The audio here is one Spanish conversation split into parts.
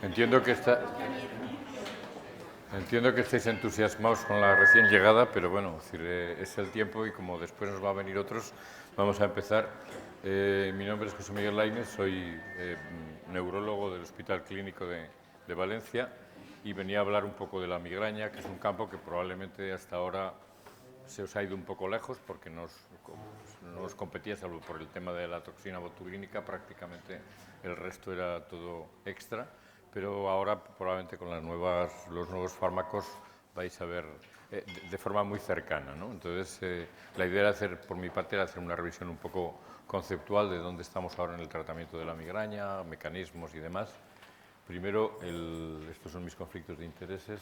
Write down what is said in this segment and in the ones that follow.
Entiendo que entiendo que estáis entusiasmados con la recién llegada, pero bueno, es decir, es el tiempo y como después nos va a venir otros, vamos a empezar. Mi nombre es José Miguel Lainez, soy neurólogo del Hospital Clínico de Valencia y venía a hablar un poco de la migraña, que es un campo que probablemente hasta ahora se os ha ido un poco lejos porque no os competía, salvo por el tema de la toxina botulínica, prácticamente el resto era todo extra, pero ahora probablemente con los nuevos fármacos vais a ver de forma muy cercana, ¿no? Entonces, la idea era por mi parte, era hacer una revisión un poco conceptual de dónde estamos ahora en el tratamiento de la migraña, mecanismos y demás. Primero, estos son mis conflictos de intereses.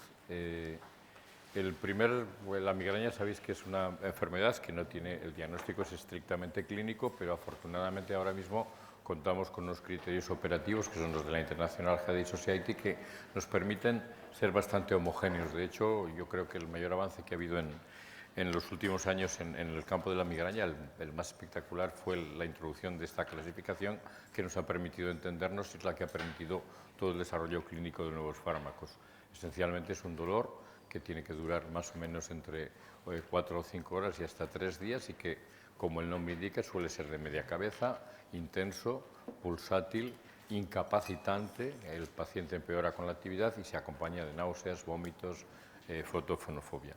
La migraña sabéis que es una enfermedad que no tiene, el diagnóstico es estrictamente clínico, pero afortunadamente ahora mismo contamos con unos criterios operativos que son los de la International Headache Society que nos permiten ser bastante homogéneos. De hecho, yo creo que el mayor avance que ha habido en los últimos años en el campo de la migraña, el más espectacular fue la introducción de esta clasificación que nos ha permitido entendernos y es la que ha permitido todo el desarrollo clínico de nuevos fármacos. Esencialmente es un dolor que tiene que durar más o menos entre 4 o 5 horas y hasta 3 días y que, como el nombre indica, suele ser de media cabeza, intenso, pulsátil, incapacitante, el paciente empeora con la actividad y se acompaña de náuseas, vómitos, fotofonofobia.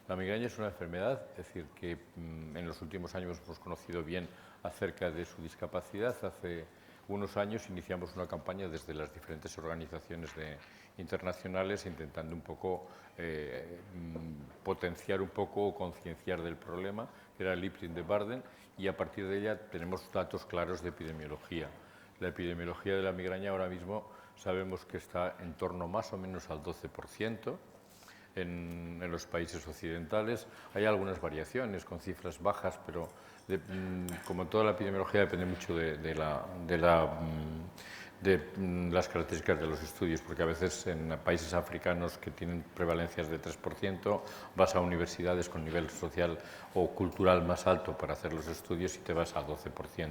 La migraña es una enfermedad, es decir, que en los últimos años hemos conocido bien acerca de su discapacidad. Hace unos años iniciamos una campaña desde las diferentes organizaciones internacionales intentando un poco potenciar un poco o concienciar del problema, que era el IPRIN de Barden, y a partir de ella tenemos datos claros de epidemiología. La epidemiología de la migraña ahora mismo sabemos que está en torno más o menos al 12%. En los países occidentales hay algunas variaciones con cifras bajas, pero como toda la epidemiología depende mucho de las características de los estudios, porque a veces en países africanos que tienen prevalencias de 3%, vas a universidades con nivel social o cultural más alto para hacer los estudios y te vas a 12%.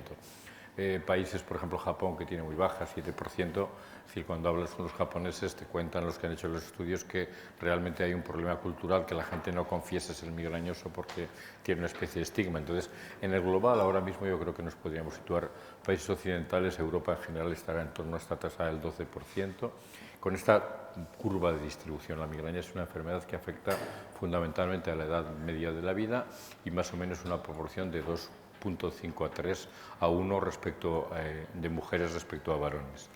Países, por ejemplo, Japón, que tiene muy baja, 7%, es decir, cuando hablas con los japoneses te cuentan los que han hecho los estudios que realmente hay un problema cultural, que la gente no confiesa ser migrañoso porque tiene una especie de estigma. Entonces, en el global, ahora mismo yo creo que nos podríamos situar, países occidentales, Europa en general estará en torno a esta tasa del 12%. Con esta curva de distribución, la migraña es una enfermedad que afecta fundamentalmente a la edad media de la vida y más o menos una proporción de 2,5 a 3 a 1 respecto, de mujeres respecto a varones.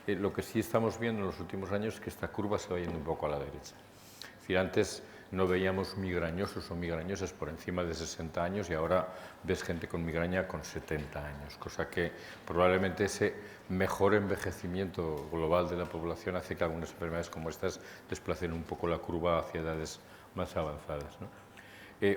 Lo que sí estamos viendo en los últimos años es que esta curva se va yendo un poco a la derecha. Es decir, antes no veíamos migrañosos o migrañosas por encima de 60 años y ahora ves gente con migraña con 70 años, cosa que probablemente ese mejor envejecimiento global de la población hace que algunas enfermedades como estas desplacen un poco la curva hacia edades más avanzadas, ¿no?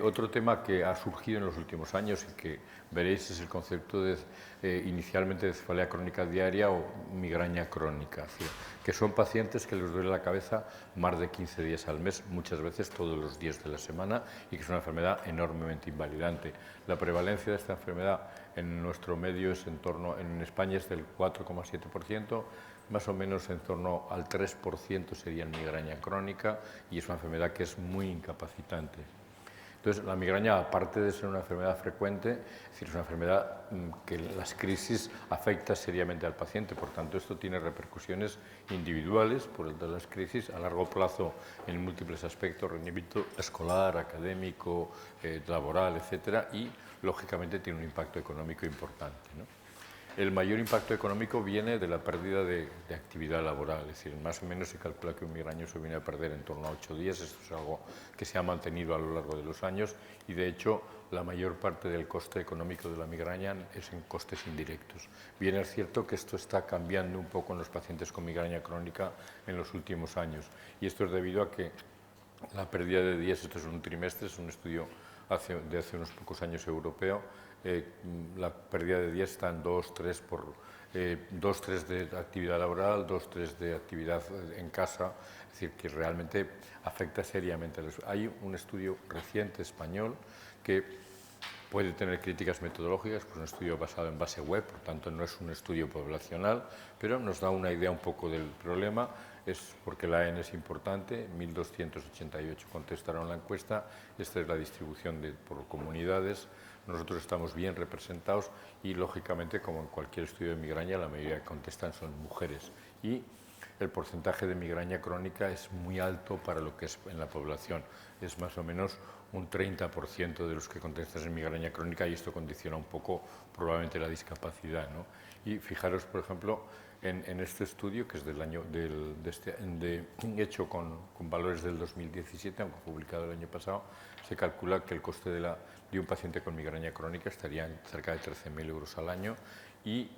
Otro tema que ha surgido en los últimos años y que veréis es el concepto de inicialmente de cefalea crónica diaria o migraña crónica, es decir, que son pacientes que les duele la cabeza más de 15 días al mes, muchas veces todos los días de la semana y que es una enfermedad enormemente invalidante. La prevalencia de esta enfermedad en nuestro medio es en España es del 4,7%, más o menos en torno al 3% sería migraña crónica y es una enfermedad que es muy incapacitante. Entonces, la migraña, aparte de ser una enfermedad frecuente, es decir, es una enfermedad que las crisis afectan seriamente al paciente, por tanto, esto tiene repercusiones individuales por el de las crisis, a largo plazo en múltiples aspectos, rendimiento escolar, académico, laboral, etcétera, y, lógicamente, tiene un impacto económico importante, ¿no? El mayor impacto económico viene de la pérdida de actividad laboral, es decir, más o menos se calcula que un migrañoso viene a perder en torno a 8 días, esto es algo que se ha mantenido a lo largo de los años y de hecho la mayor parte del coste económico de la migraña es en costes indirectos. Bien es cierto que esto está cambiando un poco en los pacientes con migraña crónica en los últimos años y esto es debido a que la pérdida de días, esto es un trimestre, es un estudio de hace unos pocos años europeo, la pérdida de días está en 2-3 de actividad laboral, 2-3 de actividad en casa, es decir, que realmente afecta seriamente. Hay un estudio reciente español que Puede tener críticas metodológicas, pues un estudio basado en base web, por tanto no es un estudio poblacional, pero nos da una idea un poco del problema. Es porque la N es importante, 1.288 contestaron la encuesta, esta es la distribución por comunidades, nosotros estamos bien representados y lógicamente, como en cualquier estudio de migraña, la mayoría que contestan son mujeres y el porcentaje de migraña crónica es muy alto para lo que es en la población, es más o menos un 30% de los que contestan en migraña crónica y esto condiciona un poco probablemente la discapacidad, ¿no? Y fijaros, por ejemplo, en este estudio, que es del año, hecho con valores del 2017, aunque publicado el año pasado, se calcula que el coste de un paciente con migraña crónica estaría en cerca de 13.000 euros al año y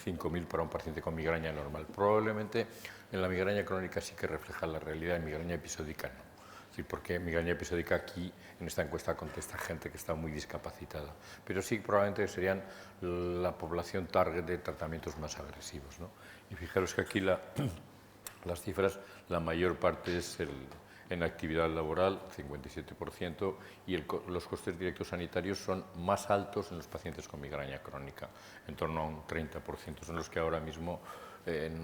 5.000 para un paciente con migraña normal. Probablemente en la migraña crónica sí que refleja la realidad, en migraña episódica no. Sí, porque migraña episódica aquí, en esta encuesta, contesta gente que está muy discapacitada. Pero sí, probablemente serían la población target de tratamientos más agresivos, ¿no? Y fijaros que aquí las cifras, la mayor parte es en actividad laboral, 57%, y los costes directos sanitarios son más altos en los pacientes con migraña crónica, en torno a un 30%, son los que ahora mismo,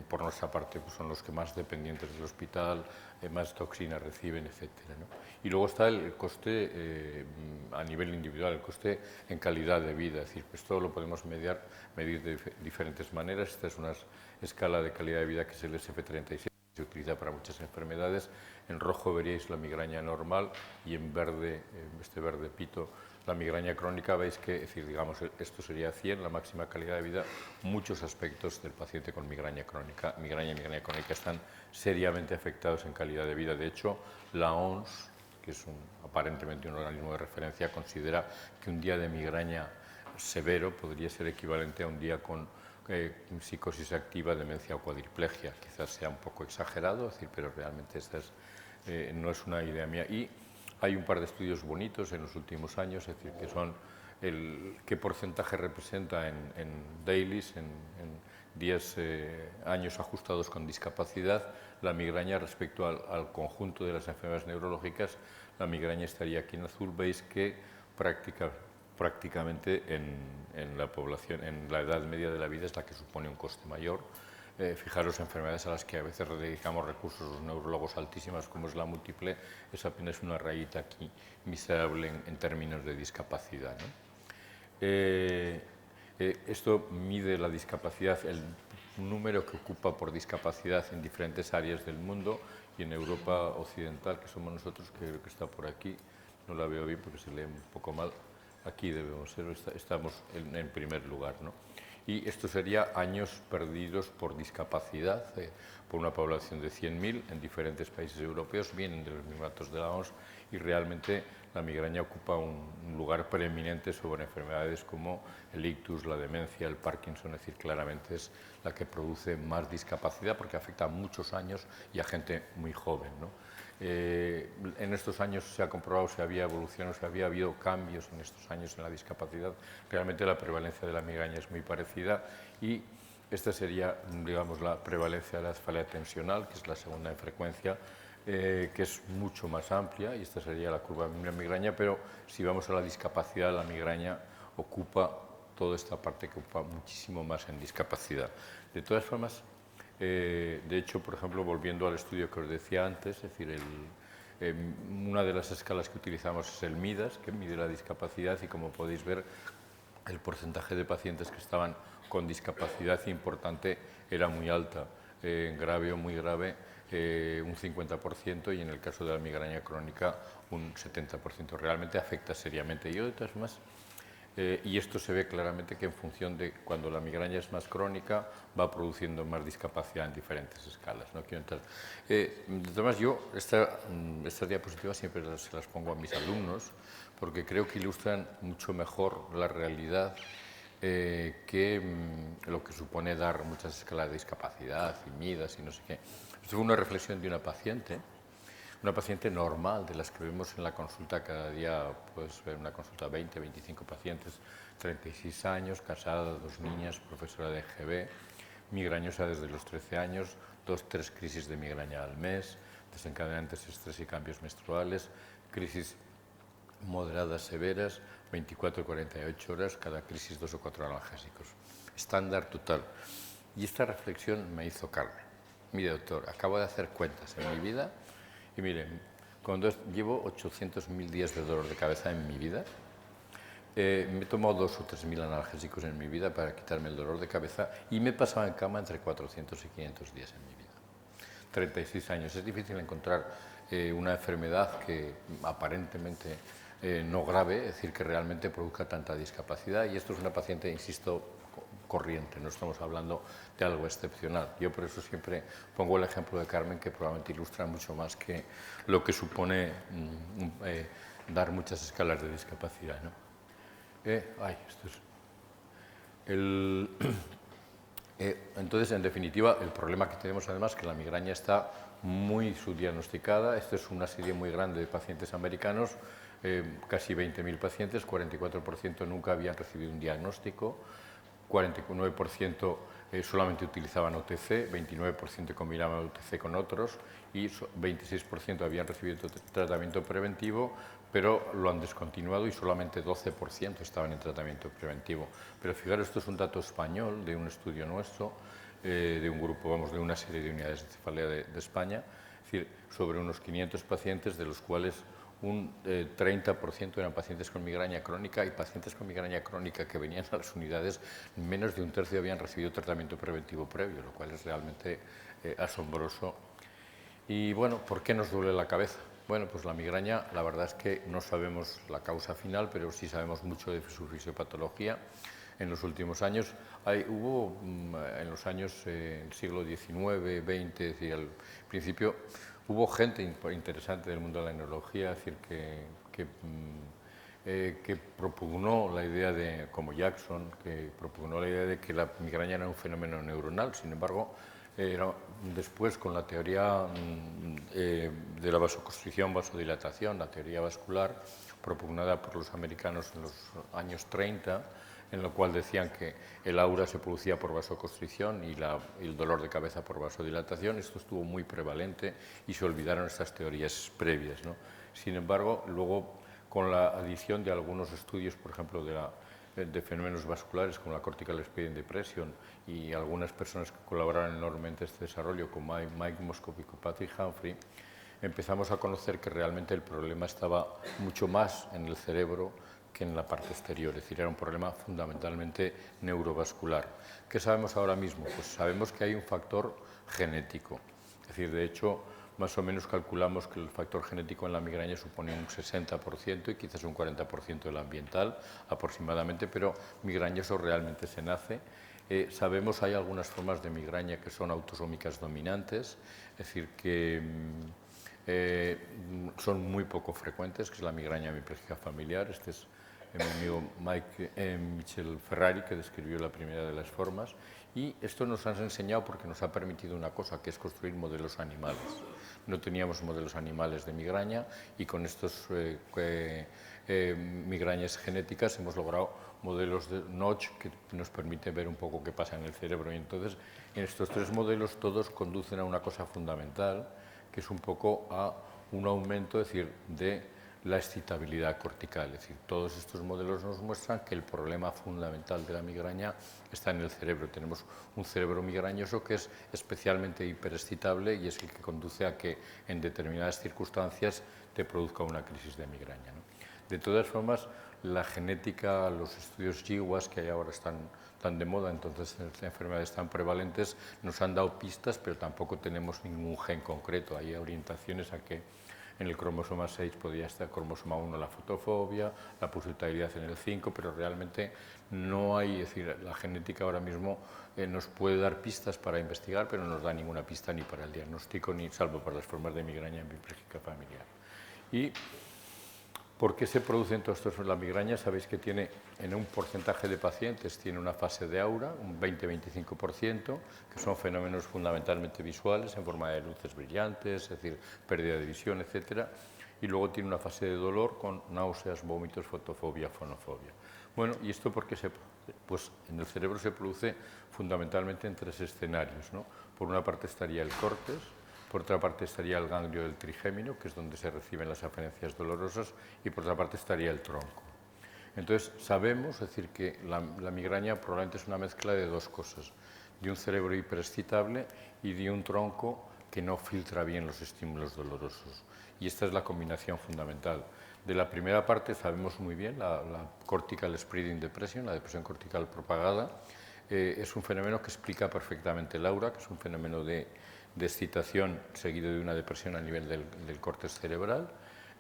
por nuestra parte, pues son los que más dependientes del hospital, más toxinas reciben, etcétera, ¿no? Y luego está el coste a nivel individual, el coste en calidad de vida, es decir, pues todo lo podemos medir de diferentes maneras. Esta es una escala de calidad de vida que es el SF36, se utiliza para muchas enfermedades. En rojo veríais la migraña normal y en verde, este verde pito, la migraña crónica. Veis que, es decir, digamos, esto sería 100, la máxima calidad de vida. Muchos aspectos del paciente con migraña crónica, migraña crónica están seriamente afectados en calidad de vida. De hecho, la OMS, que es aparentemente un organismo de referencia, considera que un día de migraña severo podría ser equivalente a un día con psicosis activa, demencia o cuadriplegia. Quizás sea un poco exagerado, es decir, pero realmente esta no es una idea mía. Y hay un par de estudios bonitos en los últimos años, es decir, que son qué porcentaje representa en dailies, en días, años ajustados con discapacidad, la migraña respecto al conjunto de las enfermedades neurológicas. La migraña estaría aquí en azul. Veis que prácticamente en la población, en la edad media de la vida, es la que supone un coste mayor. Fijaros, enfermedades a las que a veces dedicamos recursos los neurólogos altísimas, como es la múltiple, es apenas una rayita aquí miserable en términos de discapacidad, ¿no? Esto mide la discapacidad, el número que ocupa por discapacidad en diferentes áreas del mundo, y en Europa occidental, que somos nosotros, que creo que está por aquí, no la veo bien porque se lee un poco mal, aquí debemos ser, estamos en primer lugar, ¿no? Y esto sería años perdidos por discapacidad, por una población de 100.000 en diferentes países europeos, vienen de los mismos datos de la OMS, y realmente la migraña ocupa un lugar preeminente sobre enfermedades como el ictus, la demencia, el Parkinson. Es decir, claramente es la que produce más discapacidad porque afecta a muchos años y a gente muy joven, ¿no? En estos años se ha comprobado si había evolución, si había habido cambios en estos años en la discapacidad. Realmente la prevalencia de la migraña es muy parecida y esta sería, digamos, la prevalencia de la cefalea tensional, que es la segunda en frecuencia, que es mucho más amplia, y esta sería la curva de la migraña, pero si vamos a la discapacidad, la migraña ocupa toda esta parte que ocupa muchísimo más en discapacidad. De todas formas, de hecho, por ejemplo, volviendo al estudio que os decía antes, es decir, una de las escalas que utilizamos es el MIDAS, que mide la discapacidad, y como podéis ver, el porcentaje de pacientes que estaban con discapacidad importante era muy alta, grave o muy grave, un 50%, y en el caso de la migraña crónica un 70%. Realmente afecta seriamente. Y de todas formas, y esto se ve claramente que en función de cuando la migraña es más crónica va produciendo más discapacidad en diferentes escalas. No quiero entrar. De todas formas, yo estas diapositivas siempre se las pongo a mis alumnos porque creo que ilustran mucho mejor la realidad que lo que supone dar muchas escalas de discapacidad y MIDAS y no sé qué. Esto fue una reflexión de una paciente normal, de las que vemos en la consulta cada día. Puedes ver una consulta, 20, 25 pacientes, 36 años, casada, 2 niñas, profesora de GB, migrañosa desde los 13 años, 2-3 crisis de migraña al mes, desencadenantes estrés y cambios menstruales, crisis moderadas severas, 24-48 horas, cada crisis 2 o 4 analgésicos. Estándar total. Y esta reflexión me hizo Carmen. Mire, doctor, acabo de hacer cuentas en mi vida y miren, cuando llevo 800.000 días de dolor de cabeza en mi vida, me he tomado 2.000 o 3.000 analgésicos en mi vida para quitarme el dolor de cabeza y me he pasado en cama entre 400 y 500 días en mi vida. 36 años. Es difícil encontrar una enfermedad que aparentemente no grave, es decir, que realmente produzca tanta discapacidad. Y esto es una paciente, insisto, corriente, no estamos hablando de algo excepcional. Yo por eso siempre pongo el ejemplo de Carmen, que probablemente ilustra mucho más que lo que supone dar muchas escalas de discapacidad, ¿no? Esto es entonces, en definitiva, el problema que tenemos además es que la migraña está muy subdiagnosticada. Esta es una serie muy grande de pacientes americanos, casi 20.000 pacientes, 44% nunca habían recibido un diagnóstico, 49% solamente utilizaban OTC, 29% combinaban OTC con otros y 26% habían recibido tratamiento preventivo, pero lo han descontinuado y solamente 12% estaban en tratamiento preventivo. Pero fijaros, esto es un dato español de un estudio nuestro, de un grupo, vamos, de una serie de unidades de cefalea de España, es decir, sobre unos 500 pacientes, de los cuales un 30% eran pacientes con migraña crónica, y pacientes con migraña crónica que venían a las unidades, menos de un tercio habían recibido tratamiento preventivo previo, lo cual es realmente asombroso. Y bueno, ¿por qué nos duele la cabeza? Bueno, pues la migraña, la verdad es que no sabemos la causa final, pero sí sabemos mucho de su fisiopatología. En los últimos años, hubo en los años del siglo XIX, XX, es decir, al principio, hubo gente interesante del mundo de la neurología, es decir, que propugnó la idea de, como Jackson, que propugnó la idea de que la migraña era un fenómeno neuronal. Sin embargo, después, con la teoría de la vasoconstricción, vasodilatación, la teoría vascular, propugnada por los americanos en los años 30, en lo cual decían que el aura se producía por vasoconstricción y el dolor de cabeza por vasodilatación. Esto estuvo muy prevalente y se olvidaron estas teorías previas, ¿no? Sin embargo, luego, con la adición de algunos estudios, por ejemplo, de fenómenos vasculares como la cortical expedient depression, y algunas personas que colaboraron enormemente en este desarrollo, como Mike Moscovic y Patrick Humphrey, empezamos a conocer que realmente el problema estaba mucho más en el cerebro que en la parte exterior, es decir, era un problema fundamentalmente neurovascular. ¿Qué sabemos ahora mismo? Pues sabemos que hay un factor genético, es decir, de hecho, más o menos calculamos que el factor genético en la migraña supone un 60% y quizás un 40% del ambiental aproximadamente, pero migrañoso realmente se nace. Sabemos hay algunas formas de migraña que son autosómicas dominantes, es decir, que son muy poco frecuentes, que es la migraña hemipléjica familiar. Este es mi amigo Michel Ferrari, que describió la primera de las formas, y esto nos ha enseñado porque nos ha permitido una cosa, que es construir modelos animales. No teníamos modelos animales de migraña y con estos migrañas genéticas hemos logrado modelos de Notch que nos permite ver un poco qué pasa en el cerebro. Y entonces, en estos tres modelos todos conducen a una cosa fundamental, que es un poco a un aumento, es decir, de la excitabilidad cortical. Es decir, todos estos modelos nos muestran que el problema fundamental de la migraña está en el cerebro. Tenemos un cerebro migrañoso que es especialmente hiperexcitable y es el que conduce a que en determinadas circunstancias te produzca una crisis de migraña, ¿no? De todas formas, la genética, los estudios GWAS que ahora están tan de moda, entonces enfermedades tan prevalentes, nos han dado pistas, pero tampoco tenemos ningún gen concreto. Hay orientaciones a que en el cromosoma 6 podría estar cromosoma 1 la fotofobia, la pulsatiliidad en el 5, pero realmente no hay, es decir, la genética ahora mismo nos puede dar pistas para investigar, pero no nos da ninguna pista ni para el diagnóstico, ni salvo para las formas de migraña hemipléjica familiar. ¿Y por qué se producen todos estos? La migraña, sabéis que tiene, en un porcentaje de pacientes, tiene una fase de aura, un 20-25%, que son fenómenos fundamentalmente visuales, en forma de luces brillantes, es decir, pérdida de visión, etc. Y luego tiene una fase de dolor con náuseas, vómitos, fotofobia, fonofobia. Bueno, ¿y esto por qué se produce? Pues en el cerebro se produce fundamentalmente en tres escenarios, ¿no? Por una parte estaría el córtex, por otra parte estaría el ganglio del trigémino, que es donde se reciben las aferencias dolorosas, y por otra parte estaría el tronco. Entonces sabemos, es decir, que la migraña probablemente es una mezcla de dos cosas, de un cerebro hiperexcitable y de un tronco que no filtra bien los estímulos dolorosos. Y esta es la combinación fundamental. De la primera parte sabemos muy bien, la cortical spreading depression, la depresión cortical propagada, es un fenómeno que explica perfectamente el aura, que es un fenómeno de excitación seguido de una depresión a nivel del córtex cerebral.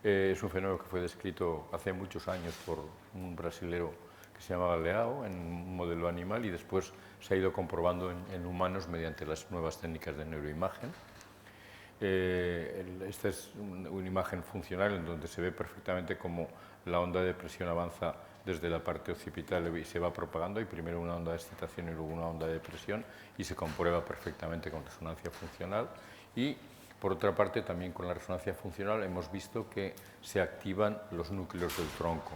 Es un fenómeno que fue descrito hace muchos años por un brasilero que se llamaba Leao en un modelo animal y después se ha ido comprobando en humanos mediante las nuevas técnicas de neuroimagen. Esta es una imagen funcional en donde se ve perfectamente cómo la onda de presión avanza desde la parte occipital y se va propagando, y primero una onda de excitación y luego una onda de presión, y se comprueba perfectamente con resonancia funcional. Y por otra parte, también con la resonancia funcional hemos visto que se activan los núcleos del tronco.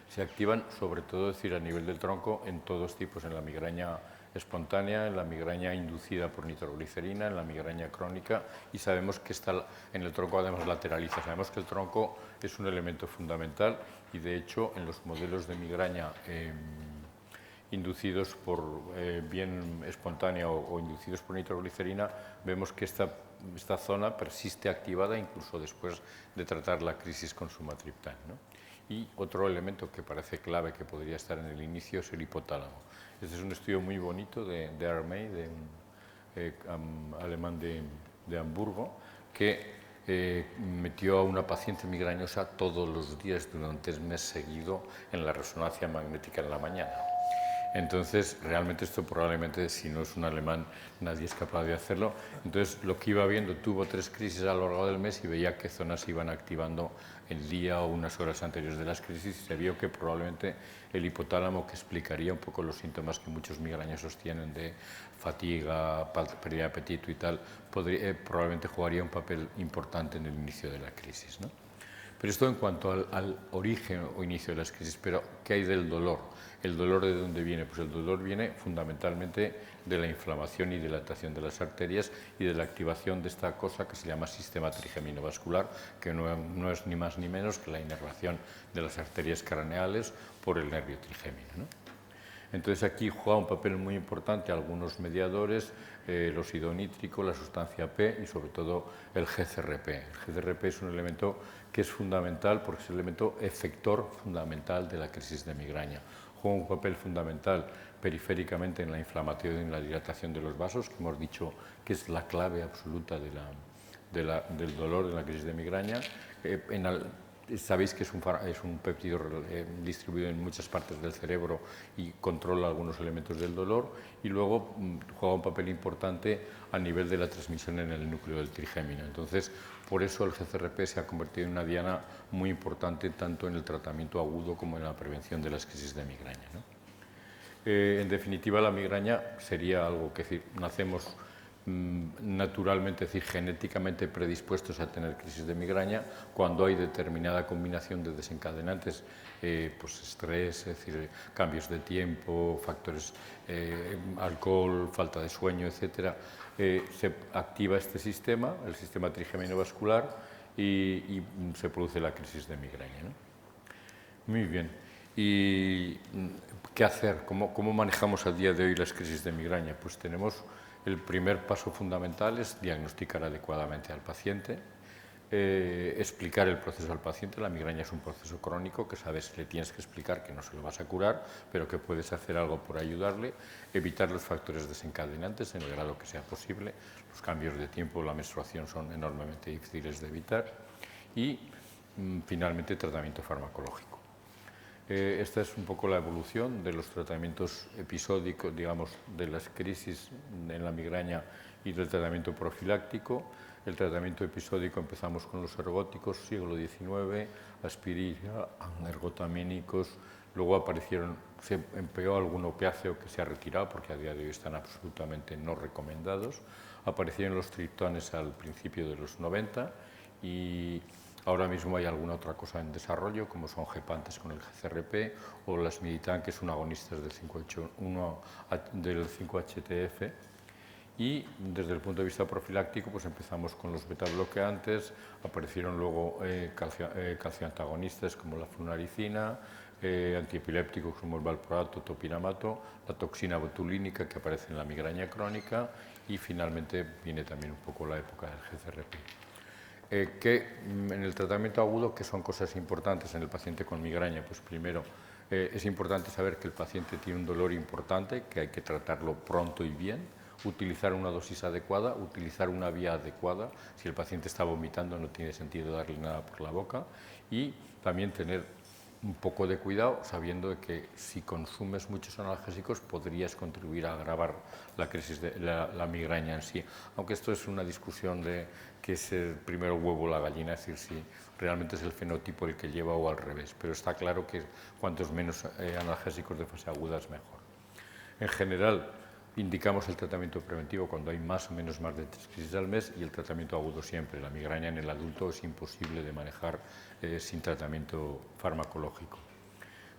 Se activan sobre todo, es decir, a nivel del tronco en todos tipos, en la migraña espontánea, en la migraña inducida por nitroglicerina, en la migraña crónica, y sabemos que está en el tronco además lateraliza. Sabemos que el tronco es un elemento fundamental y de hecho en los modelos de migraña inducidos por bien espontánea o inducidos por nitroglicerina, vemos que esta zona persiste activada incluso después de tratar la crisis con sumatriptán, ¿no? Y otro elemento que parece clave que podría estar en el inicio es el hipotálamo. Este es un estudio muy bonito de Armey, de un alemán de Hamburgo, que metió a una paciente migrañosa todos los días durante el mes seguido en la resonancia magnética en la mañana. Entonces, realmente esto probablemente, si no es un alemán, nadie es capaz de hacerlo. Entonces, lo que iba viendo, tuvo 3 crisis a lo largo del mes y veía qué zonas se iban activando el día o unas horas anteriores de las crisis, y se vio que probablemente el hipotálamo, que explicaría un poco los síntomas que muchos migrañosos tienen de fatiga, pérdida de apetito y tal, probablemente jugaría un papel importante en el inicio de la crisis, ¿no? Pero esto en cuanto al origen o inicio de las crisis. Pero ¿qué hay del dolor? ¿El dolor de dónde viene? Pues el dolor viene fundamentalmente de la inflamación y dilatación de las arterias y de la activación de esta cosa que se llama sistema trigeminovascular, que no es ni más ni menos que la inervación de las arterias craneales por el nervio trigémino, ¿no? Entonces aquí juega un papel muy importante algunos mediadores, el óxido nítrico, la sustancia P y sobre todo el GCRP. El GCRP es un elemento que es fundamental porque es el elemento efector fundamental de la crisis de migraña. Juega un papel fundamental periféricamente en la inflamación y en la dilatación de los vasos, que hemos dicho que es la clave absoluta del dolor de la crisis de migraña. Sabéis que es un péptido distribuido en muchas partes del cerebro y controla algunos elementos del dolor, y luego juega un papel importante a nivel de la transmisión en el núcleo del trigémino. Entonces, por eso el GCRP se ha convertido en una diana muy importante tanto en el tratamiento agudo como en la prevención de las crisis de migraña, ¿no? En definitiva, la migraña sería algo que nacemos naturalmente, es decir, genéticamente predispuestos a tener crisis de migraña cuando hay determinada combinación de desencadenantes, pues estrés, es decir, cambios de tiempo, factores, alcohol, falta de sueño, etcétera. Se activa este sistema, el sistema trigeminovascular, y se produce la crisis de migraña, ¿no? Muy bien. ¿Y qué hacer? ¿Cómo manejamos a día de hoy las crisis de migraña? Pues tenemos el primer paso fundamental es diagnosticar adecuadamente al paciente, explicar el proceso al paciente. La migraña es un proceso crónico que sabes que le tienes que explicar que no se lo vas a curar, pero que puedes hacer algo por ayudarle, evitar los factores desencadenantes en el grado que sea posible. Los cambios de tiempo, la menstruación son enormemente difíciles de evitar, y finalmente tratamiento farmacológico. Esta es un poco la evolución de los tratamientos episódicos, digamos, de las crisis en la migraña y del tratamiento profiláctico. El tratamiento episódico empezamos con los ergóticos, siglo XIX, aspirina, ergotamínicos, luego se empleó algún opiáceo que se ha retirado porque a día de hoy están absolutamente no recomendados. Aparecieron los triptones al principio de los 90 y ahora mismo hay alguna otra cosa en desarrollo, como son gepantes con el GCRP o las Militan, que son agonistas del 5-HTF. Y desde el punto de vista profiláctico, pues empezamos con los betabloqueantes, aparecieron luego calcioantagonistas como la flunarizina, antiepilépticos como el valproato, topiramato, la toxina botulínica que aparece en la migraña crónica y finalmente viene también un poco la época del GCRP. En el tratamiento agudo, ¿qué son cosas importantes en el paciente con migraña? Pues primero, es importante saber que el paciente tiene un dolor importante, que hay que tratarlo pronto y bien, utilizar una dosis adecuada, utilizar una vía adecuada. Si el paciente está vomitando no tiene sentido darle nada por la boca y también tener un poco de cuidado sabiendo de que si consumes muchos analgésicos podrías contribuir a agravar la crisis de la migraña en sí. Aunque esto es una discusión de que es el primero huevo o la gallina, es decir, si realmente es el fenotipo el que lleva o al revés. Pero está claro que cuantos menos analgésicos de fase aguda es mejor. En general, indicamos el tratamiento preventivo cuando hay más o menos más de 3 crisis al mes y el tratamiento agudo siempre. La migraña en el adulto es imposible de manejar sin tratamiento farmacológico.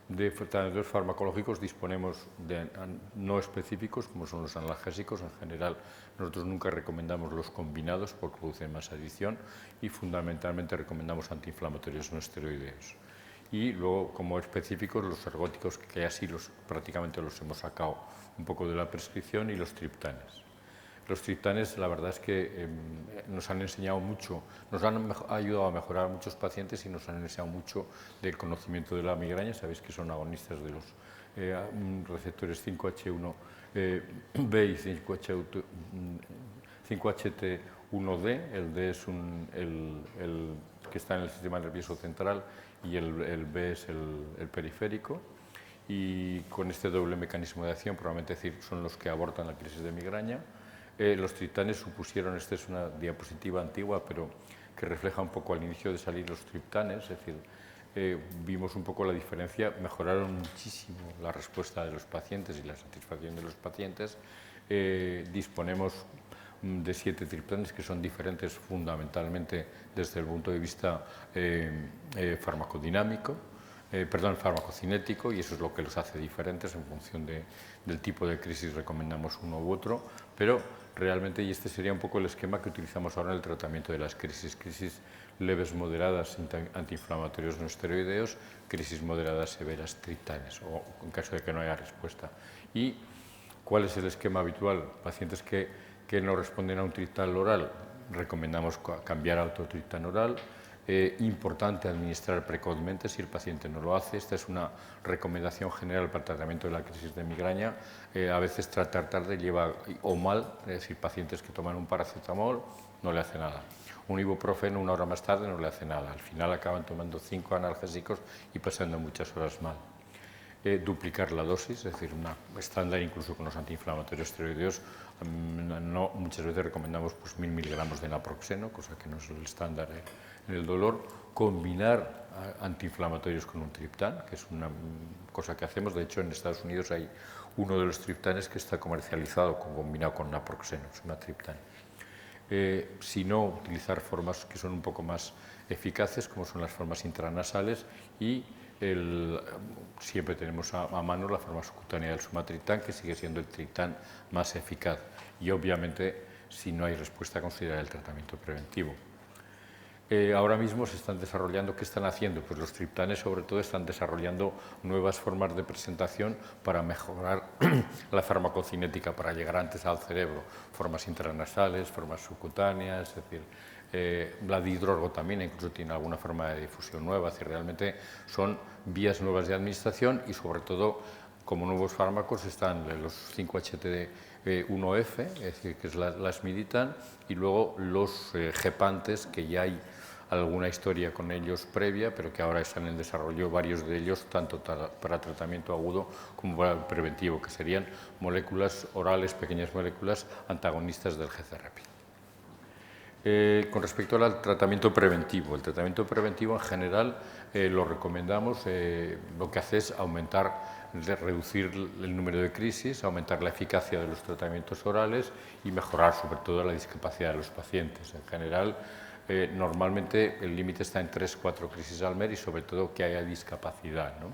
De tratamientos farmacológicos disponemos de no específicos, como son los analgésicos. En general, nosotros nunca recomendamos los combinados porque producen más adicción y fundamentalmente recomendamos antiinflamatorios no esteroideos. Y luego, como específicos, los ergóticos, que así prácticamente los hemos sacado un poco de la prescripción, y los triptanes. Los triptanes, la verdad es que nos han enseñado mucho, nos han ayudado a mejorar a muchos pacientes y nos han enseñado mucho del conocimiento de la migraña. Sabéis que son agonistas de los receptores 5H1B y 5HT1D. El D es el que está en el sistema nervioso central y el B es el periférico. Y con este doble mecanismo de acción, probablemente son los que abortan la crisis de migraña. Los triptanes supusieron, esta es una diapositiva antigua, pero que refleja un poco al inicio de salir los triptanes, es decir, vimos un poco la diferencia, mejoraron muchísimo la respuesta de los pacientes y la satisfacción de los pacientes. Disponemos de 7 triptanes que son diferentes fundamentalmente desde el punto de vista farmacocinético, y eso es lo que los hace diferentes. En función del tipo de crisis recomendamos uno u otro, pero realmente, y este sería un poco el esquema que utilizamos ahora en el tratamiento de las crisis leves, moderadas, antiinflamatorios no esteroideos, crisis moderadas, severas, triptanes, o en caso de que no haya respuesta. ¿Y cuál es el esquema habitual? Pacientes que no responden a un triptán oral, recomendamos cambiar a otro triptán oral. Importante administrar precozmente si el paciente no lo hace. Esta es una recomendación general para el tratamiento de la crisis de migraña. A veces tratar tarde lleva o mal, es decir, pacientes que toman un paracetamol no le hace nada. Un ibuprofeno 1 hora más tarde no le hace nada. Al final acaban tomando 5 analgésicos y pasando muchas horas mal. Duplicar la dosis, es decir, una estándar incluso con los antiinflamatorios esteroideos. Muchas veces recomendamos 1000 miligramos de naproxeno, cosa que no es el estándar en el dolor. Combinar antiinflamatorios con un triptán, que es una cosa que hacemos. De hecho, en Estados Unidos hay uno de los triptanes que está comercializado combinado con naproxeno, es una triptán. Si no, utilizar formas que son un poco más eficaces, como son las formas intranasales, y siempre tenemos a mano la forma subcutánea del sumatriptán, que sigue siendo el triptán más eficaz. Y obviamente, si no hay respuesta, considerar el tratamiento preventivo. Ahora mismo se están desarrollando, ¿qué están haciendo? Pues los triptanes sobre todo están desarrollando nuevas formas de presentación para mejorar la farmacocinética, para llegar antes al cerebro, formas intranasales, formas subcutáneas, es decir, la dihidroergotamina incluso tiene alguna forma de difusión nueva, es decir, realmente son vías nuevas de administración y sobre todo como nuevos fármacos están los 5-HT1F, es decir, que es la lasmiditan, y luego los gepantes, que ya hay alguna historia con ellos previa, pero que ahora están en desarrollo varios de ellos, tanto para tratamiento agudo como para el preventivo, que serían moléculas orales, pequeñas moléculas antagonistas del GCRP. Con respecto al tratamiento preventivo, el tratamiento preventivo en general lo recomendamos, lo que hace es reducir el número de crisis, aumentar la eficacia de los tratamientos orales y mejorar sobre todo la discapacidad de los pacientes. En general, normalmente el límite está en 3-4 crisis al mes y sobre todo que haya discapacidad, ¿no?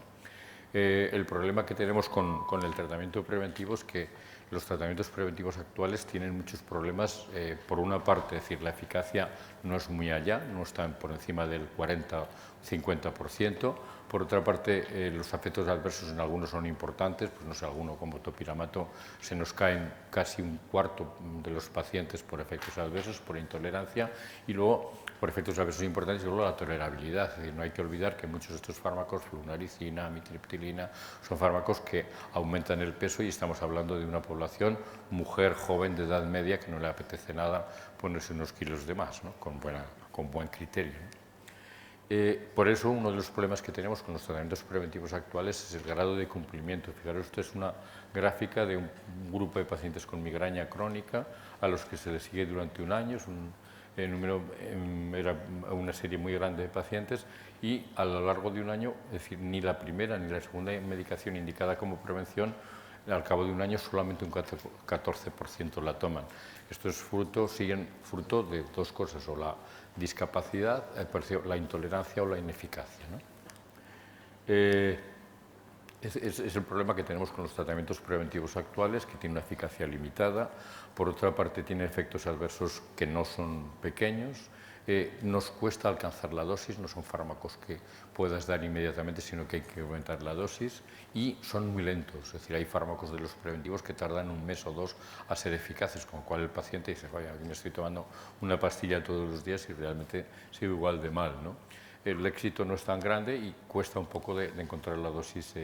El problema que tenemos con el tratamiento preventivo es que los tratamientos preventivos actuales tienen muchos problemas. Por una parte, es decir, la eficacia no es muy allá, no están por encima del 40 o 50%. Por otra parte, los efectos adversos en algunos son importantes, pues no sé, alguno como topiramato se nos caen casi un cuarto de los pacientes por efectos adversos, por intolerancia, y luego por efectos adversos importantes y luego la tolerabilidad. Es decir, no hay que olvidar que muchos de estos fármacos, flunaricina, amitriptilina, son fármacos que aumentan el peso y estamos hablando de una población, mujer joven de edad media, que no le apetece nada ponerse unos kilos de más, ¿no? con buen criterio, ¿no? Por eso, uno de los problemas que tenemos con los tratamientos preventivos actuales es el grado de cumplimiento. Fijaros, esto es una gráfica de un grupo de pacientes con migraña crónica a los que se les sigue durante un año. Es era una serie muy grande de pacientes y a lo largo de un año, es decir, ni la primera ni la segunda medicación indicada como prevención, al cabo de un año solamente un 14% la toman. Esto es siguen fruto de dos cosas, o la discapacidad, la intolerancia o la ineficacia, ¿no? Es el problema que tenemos con los tratamientos preventivos actuales, que tienen una eficacia limitada. Por otra parte, tiene efectos adversos que no son pequeños. Nos cuesta alcanzar la dosis, no son fármacos que puedas dar inmediatamente, sino que hay que aumentar la dosis, y son muy lentos. Es decir, hay fármacos de los preventivos que tardan un mes o dos a ser eficaces, con lo cual el paciente dice, oye, aquí me estoy tomando una pastilla todos los días y realmente sigo igual de mal, ¿no? El éxito no es tan grande y cuesta un poco de encontrar la dosis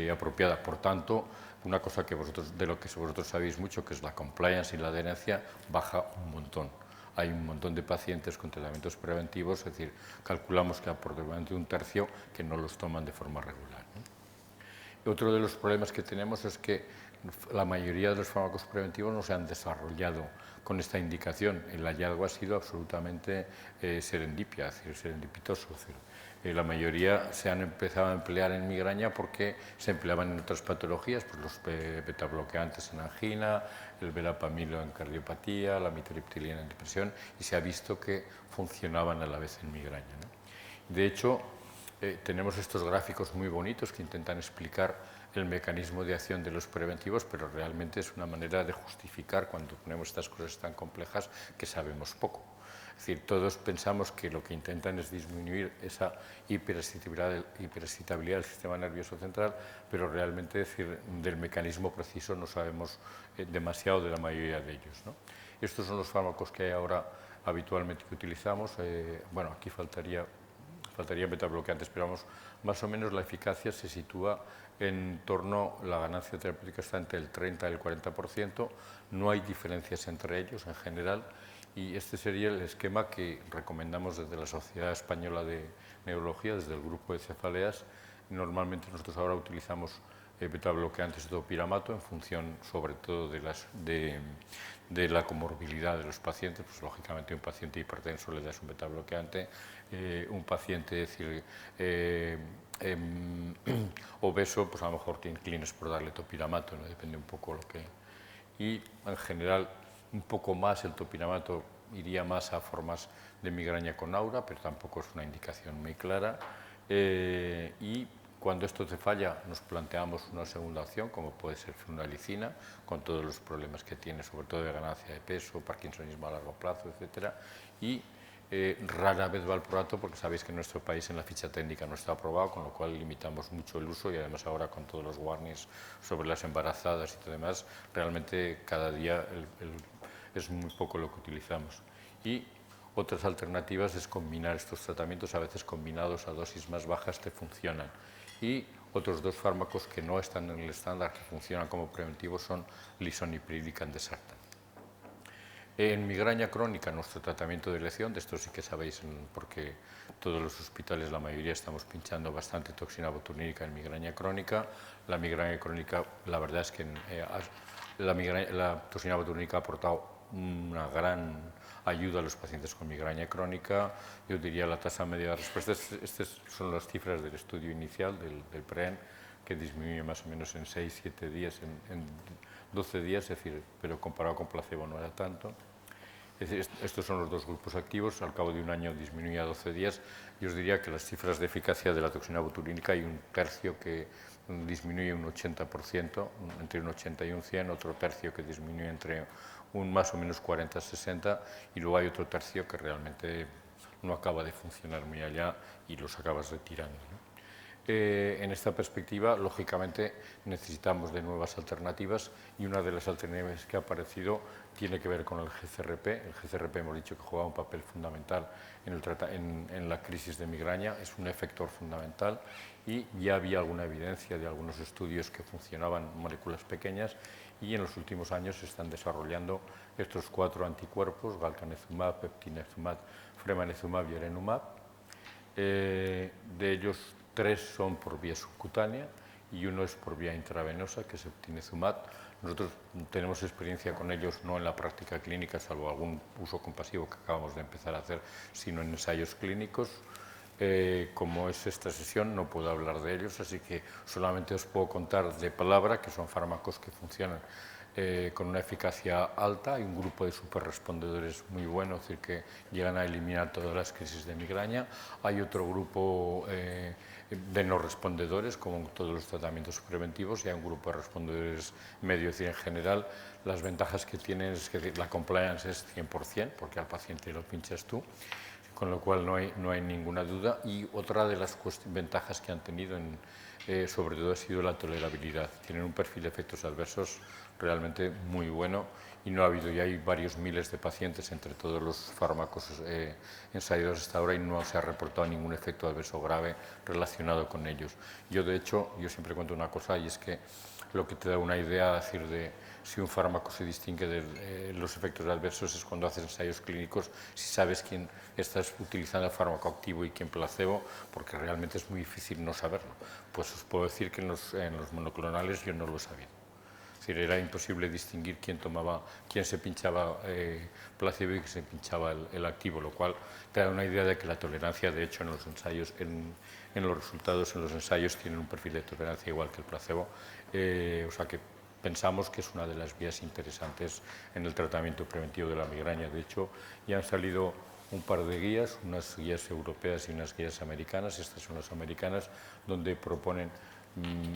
apropiada. Por tanto, una cosa de lo que vosotros sabéis mucho, que es la compliance y la adherencia, baja un montón. Hay un montón de pacientes con tratamientos preventivos, es decir, calculamos que aproximadamente un tercio que no los toman de forma regular, ¿no? Otro de los problemas que tenemos es que la mayoría de los fármacos preventivos no se han desarrollado con esta indicación. El hallazgo ha sido absolutamente serendipia, es decir, serendipitoso. Es decir, la mayoría se han empezado a emplear en migraña porque se empleaban en otras patologías, pues los betabloqueantes en angina, el verapamilo en cardiopatía, la mitriptilina en depresión, y se ha visto que funcionaban a la vez en migraña, ¿no? De hecho, tenemos estos gráficos muy bonitos que intentan explicar el mecanismo de acción de los preventivos, pero realmente es una manera de justificar, cuando ponemos estas cosas tan complejas, que sabemos poco. Es decir, todos pensamos que lo que intentan es disminuir esa hiperexcitabilidad del sistema nervioso central, pero realmente, es decir, del mecanismo preciso no sabemos demasiado de la mayoría de ellos, ¿no? Estos son los fármacos que hay ahora habitualmente que utilizamos. Bueno, aquí faltaría betabloqueantes, pero vamos, más o menos la eficacia se sitúa en torno, la ganancia terapéutica está entre el 30 y el 40%, no hay diferencias entre ellos en general, y este sería el esquema que recomendamos desde la Sociedad Española de Neurología, desde el grupo de cefaleas. Normalmente nosotros ahora utilizamos betabloqueantes de topiramato en función sobre todo de la comorbilidad de los pacientes. Pues lógicamente un paciente hipertenso le das un betabloqueante, un paciente, es decir, obeso, pues a lo mejor te inclines por darle topiramato, ¿no? Depende un poco lo que... Y en general un poco más el topiramato iría más a formas de migraña con aura, pero tampoco es una indicación muy clara. Y cuando esto te falla, nos planteamos una segunda opción, como puede ser flunalicina, con todos los problemas que tiene, sobre todo de ganancia de peso, parkinsonismo a largo plazo, etc. Y rara vez valproato, porque sabéis que en nuestro país en la ficha técnica no está aprobado, con lo cual limitamos mucho el uso, y además ahora con todos los warnings sobre las embarazadas y todo demás, realmente cada día es muy poco lo que utilizamos. Y otras alternativas es combinar estos tratamientos, a veces combinados a dosis más bajas te funcionan. Y otros dos fármacos que no están en el estándar, que funcionan como preventivos, son lisonipril y candesartan. En migraña crónica, nuestro tratamiento de elección, de esto sí que sabéis, porque todos los hospitales, la mayoría, estamos pinchando bastante toxina botulínica en migraña crónica. La migraña crónica, la verdad es que la toxina botulínica ha aportado una gran ayuda a los pacientes con migraña crónica. Yo diría la tasa media de respuesta, estas son las cifras del estudio inicial del PREEN, que disminuye más o menos en 6-7 días, en 12 días, es decir, pero comparado con placebo no era tanto. Es decir, estos son los dos grupos activos, al cabo de un año disminuye a 12 días. Yo os diría que las cifras de eficacia de la toxina botulínica hay un tercio que disminuye un 80%, entre un 80 y un 100, otro tercio que disminuye entre un más o menos 40-60 y luego hay otro tercio que realmente no acaba de funcionar muy allá y los acabas retirando, ¿no? En esta perspectiva, lógicamente, necesitamos de nuevas alternativas y una de las alternativas que ha aparecido tiene que ver con el GCRP. El GCRP hemos dicho que juega un papel fundamental en la crisis de migraña, es un efector fundamental y ya había alguna evidencia de algunos estudios que funcionaban en moléculas pequeñas y en los últimos años se están desarrollando estos 4 anticuerpos, galcanezumab, peptinezumab, fremanezumab y erenumab. De ellos 3 son por vía subcutánea y uno es por vía intravenosa, que es eptinezumab. Nosotros tenemos experiencia con ellos no en la práctica clínica, salvo algún uso compasivo que acabamos de empezar a hacer, sino en ensayos clínicos. Como es esta sesión, no puedo hablar de ellos, así que solamente os puedo contar de palabra que son fármacos que funcionan con una eficacia alta. Hay un grupo de superrespondedores muy bueno, es decir, que llegan a eliminar todas las crisis de migraña. Hay otro grupo de no respondedores, como en todos los tratamientos preventivos, y hay un grupo de respondedores medio. Es decir, en general, las ventajas que tienen es que la compliance es 100%, porque al paciente lo pinchas tú, con lo cual no hay ninguna duda. Y otra de las ventajas que han tenido, sobre todo, ha sido la tolerabilidad. Tienen un perfil de efectos adversos realmente muy bueno y no ha habido, ya hay varios miles de pacientes entre todos los fármacos ensayados hasta ahora y no se ha reportado ningún efecto adverso grave relacionado con ellos. Yo, de hecho, yo siempre cuento una cosa y es que lo que te da una idea, decir, de si un fármaco se distingue de los efectos adversos es cuando haces ensayos clínicos, si sabes quién estás utilizando el fármaco activo y quién placebo, porque realmente es muy difícil no saberlo. Pues os puedo decir que en los monoclonales yo no lo sabía. Es decir, era imposible distinguir quién se pinchaba placebo y quién se pinchaba el activo, lo cual te da una idea de que la tolerancia, de hecho, en los ensayos, en los resultados en los ensayos tienen un perfil de tolerancia igual que el placebo, o sea que pensamos que es una de las vías interesantes en el tratamiento preventivo de la migraña. De hecho, ya han salido un par de guías, unas guías europeas y unas guías americanas, estas son las americanas, donde proponen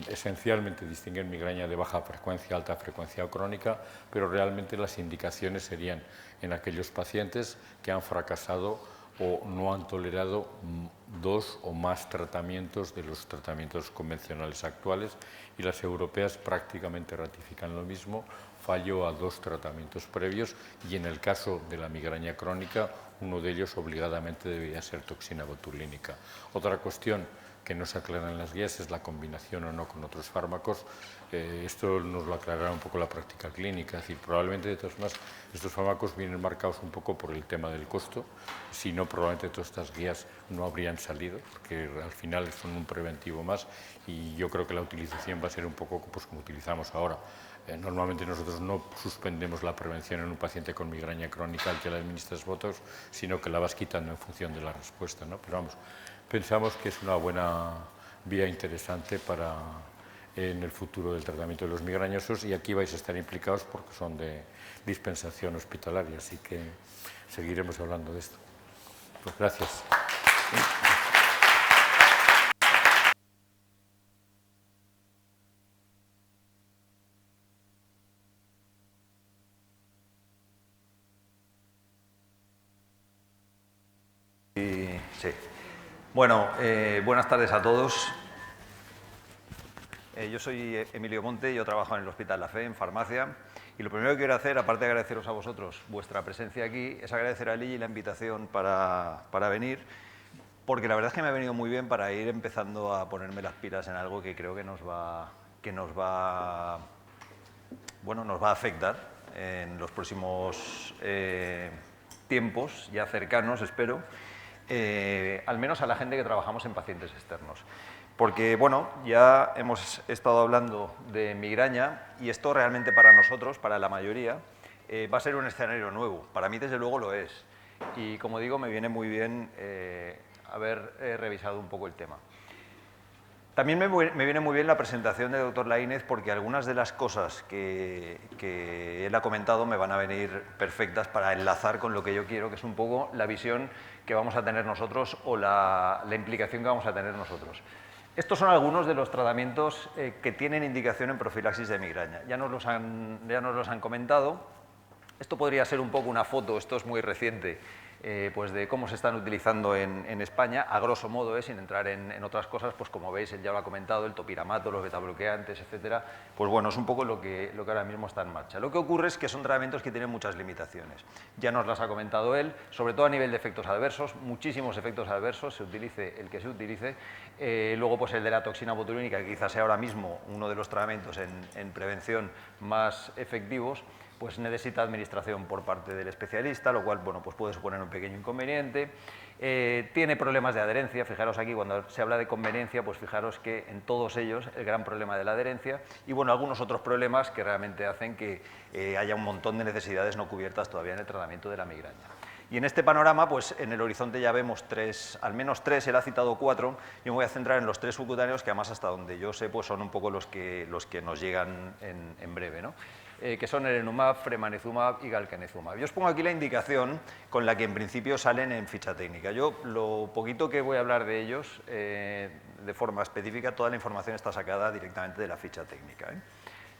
esencialmente distinguir migraña de baja frecuencia, alta frecuencia o crónica, pero realmente las indicaciones serían en aquellos pacientes que han fracasado o no han tolerado 2 o más tratamientos de los tratamientos convencionales actuales, y las europeas prácticamente ratifican lo mismo, fallo a 2 tratamientos previos, y en el caso de la migraña crónica, uno de ellos obligadamente debería ser toxina botulínica. Otra cuestión que no se aclara en las guías es la combinación o no con otros fármacos. Esto nos lo aclarará un poco la práctica clínica, es decir, probablemente de todas formas estos fármacos vienen marcados un poco por el tema del costo, si no probablemente todas estas guías no habrían salido, porque al final son un preventivo más y yo creo que la utilización va a ser un poco pues, como utilizamos ahora. Normalmente nosotros no suspendemos la prevención en un paciente con migraña crónica al que le administras Botox, sino que la vas quitando en función de la respuesta, ¿no? Pero vamos, pensamos que es una buena vía interesante para en el futuro del tratamiento de los migrañosos, y aquí vais a estar implicados porque son de dispensación hospitalaria, así que seguiremos hablando de esto. Pues gracias. Sí. Bueno, buenas tardes a todos. Yo soy Emilio Monte, yo trabajo en el Hospital La Fe, en farmacia, y lo primero que quiero hacer, aparte de agradeceros a vosotros vuestra presencia aquí, es agradecer a Lili la invitación para venir, porque la verdad es que me ha venido muy bien para ir empezando a ponerme las pilas en algo que creo que nos va a afectar en los próximos tiempos, ya cercanos, espero, al menos a la gente que trabajamos en pacientes externos. Porque, bueno, ya hemos estado hablando de migraña y esto realmente para nosotros, para la mayoría, va a ser un escenario nuevo. Para mí, desde luego, lo es. Y, como digo, me viene muy bien haber revisado un poco el tema. También me viene muy bien la presentación del doctor Laínez, porque algunas de las cosas que él ha comentado me van a venir perfectas para enlazar con lo que yo quiero, que es un poco la visión que vamos a tener nosotros o la implicación que vamos a tener nosotros. Estos son algunos de los tratamientos que tienen indicación en profilaxis de migraña. Ya nos los han comentado. Esto podría ser un poco una foto, esto es muy reciente, pues de cómo se están utilizando en España, a grosso modo, sin entrar en otras cosas, pues como veis, él ya lo ha comentado, el topiramato, los betabloqueantes, etcétera, pues bueno, es un poco lo que ahora mismo está en marcha. Lo que ocurre es que son tratamientos que tienen muchas limitaciones. Ya nos las ha comentado él, sobre todo a nivel de efectos adversos, muchísimos efectos adversos, se utilice el que se utilice. Luego, pues el de la toxina botulínica, que quizás sea ahora mismo uno de los tratamientos en prevención más efectivos, pues necesita administración por parte del especialista, lo cual, bueno, pues puede suponer un pequeño inconveniente. Tiene problemas de adherencia, fijaros aquí cuando se habla de conveniencia, pues fijaros que en todos ellos el gran problema de la adherencia y, bueno, algunos otros problemas que realmente hacen que haya un montón de necesidades no cubiertas todavía en el tratamiento de la migraña. Y en este panorama, pues en el horizonte ya vemos al menos tres, él ha citado 4, yo me voy a centrar en los 3 subcutáneos que además hasta donde yo sé pues son un poco los que nos llegan en breve, ¿no? Que son erenumab, fremanezumab y galcanezumab. Yo os pongo aquí la indicación con la que en principio salen en ficha técnica. Yo lo poquito que voy a hablar de ellos de forma específica, toda la información está sacada directamente de la ficha técnica,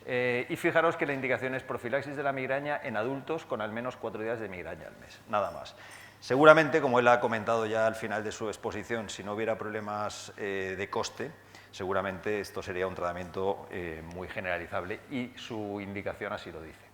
y fijaros que la indicación es profilaxis de la migraña en adultos con al menos 4 días de migraña al mes, nada más. Seguramente, como él ha comentado ya al final de su exposición, si no hubiera problemas de coste, seguramente esto sería un tratamiento muy generalizable y su indicación así lo dice.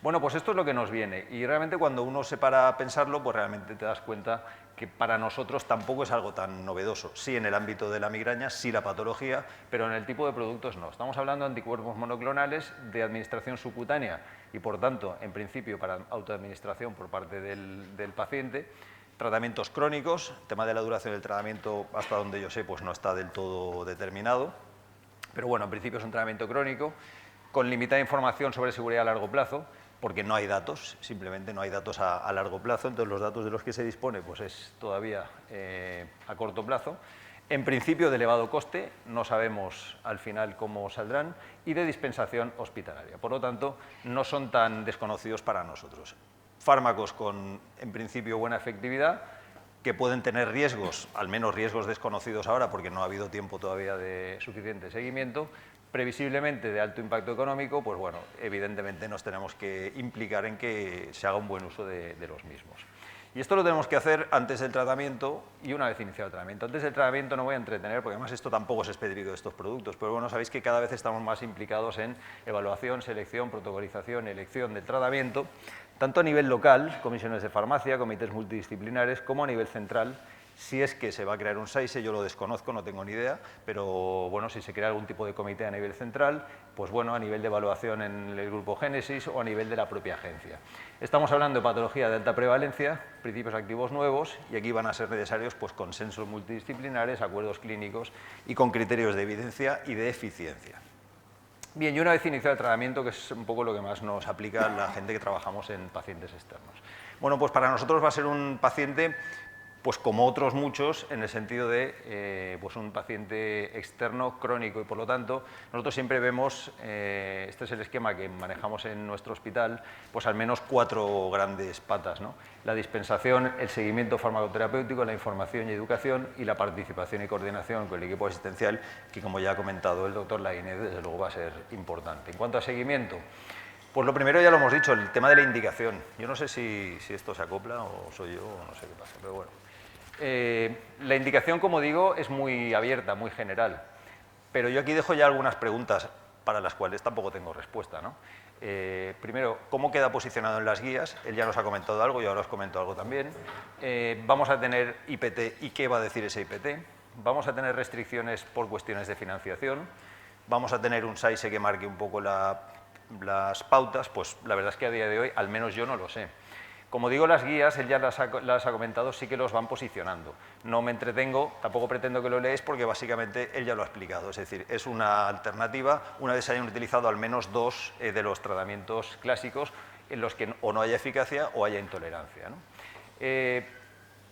Bueno, pues esto es lo que nos viene y realmente cuando uno se para a pensarlo, pues realmente te das cuenta que para nosotros tampoco es algo tan novedoso. Sí en el ámbito de la migraña, sí la patología, pero en el tipo de productos no. Estamos hablando de anticuerpos monoclonales de administración subcutánea y, por tanto, en principio para autoadministración por parte del paciente. Tratamientos crónicos, el tema de la duración del tratamiento, hasta donde yo sé, pues no está del todo determinado, pero bueno, en principio es un tratamiento crónico, con limitada información sobre seguridad a largo plazo, porque no hay datos, simplemente no hay datos a largo plazo, entonces los datos de los que se dispone pues es todavía a corto plazo. En principio de elevado coste, no sabemos al final cómo saldrán, y de dispensación hospitalaria, por lo tanto no son tan desconocidos para nosotros. Fármacos con, en principio, buena efectividad, que pueden tener riesgos, al menos riesgos desconocidos ahora, porque no ha habido tiempo todavía de suficiente seguimiento, previsiblemente de alto impacto económico, pues bueno, evidentemente nos tenemos que implicar en que se haga un buen uso de los mismos. Y esto lo tenemos que hacer antes del tratamiento y una vez iniciado el tratamiento. Antes del tratamiento no voy a entretener, porque además esto tampoco es específico de estos productos, pero bueno, sabéis que cada vez estamos más implicados en evaluación, selección, protocolización y elección del tratamiento, tanto a nivel local, comisiones de farmacia, comités multidisciplinares, como a nivel central, si es que se va a crear un SAISE, yo lo desconozco, no tengo ni idea, pero bueno, si se crea algún tipo de comité a nivel central, pues bueno, a nivel de evaluación en el grupo Génesis o a nivel de la propia agencia. Estamos hablando de patología de alta prevalencia, principios activos nuevos, y aquí van a ser necesarios pues, consensos multidisciplinares, acuerdos clínicos y con criterios de evidencia y de eficiencia. Bien, y una vez iniciado el tratamiento, que es un poco lo que más nos aplica a la gente que trabajamos en pacientes externos. Bueno, pues para nosotros va a ser un paciente pues como otros muchos, en el sentido de pues un paciente externo crónico y por lo tanto nosotros siempre vemos, este es el esquema que manejamos en nuestro hospital, pues al menos 4 grandes patas, ¿no? La dispensación, el seguimiento farmacoterapéutico, la información y educación y la participación y coordinación con el equipo asistencial, que como ya ha comentado el doctor Laínez, desde luego va a ser importante. En cuanto a seguimiento, pues lo primero ya lo hemos dicho, el tema de la indicación. Yo no sé si esto se acopla o soy yo o no sé qué pasa, pero bueno. La indicación, como digo, es muy abierta, muy general, pero yo aquí dejo ya algunas preguntas para las cuales tampoco tengo respuesta, ¿no? Primero, ¿cómo queda posicionado en las guías? Él ya nos ha comentado algo y ahora os comento algo también. Vamos a tener IPT y qué va a decir ese IPT. Vamos a tener restricciones por cuestiones de financiación. Vamos a tener un SAISE que marque un poco las pautas. Pues la verdad es que a día de hoy, al menos yo no lo sé. Como digo, las guías, él ya las ha comentado, sí que los van posicionando. No me entretengo, tampoco pretendo que lo leáis porque básicamente él ya lo ha explicado. Es decir, es una alternativa una vez se hayan utilizado al menos 2 de los tratamientos clásicos en los que o no haya eficacia o haya intolerancia, ¿no?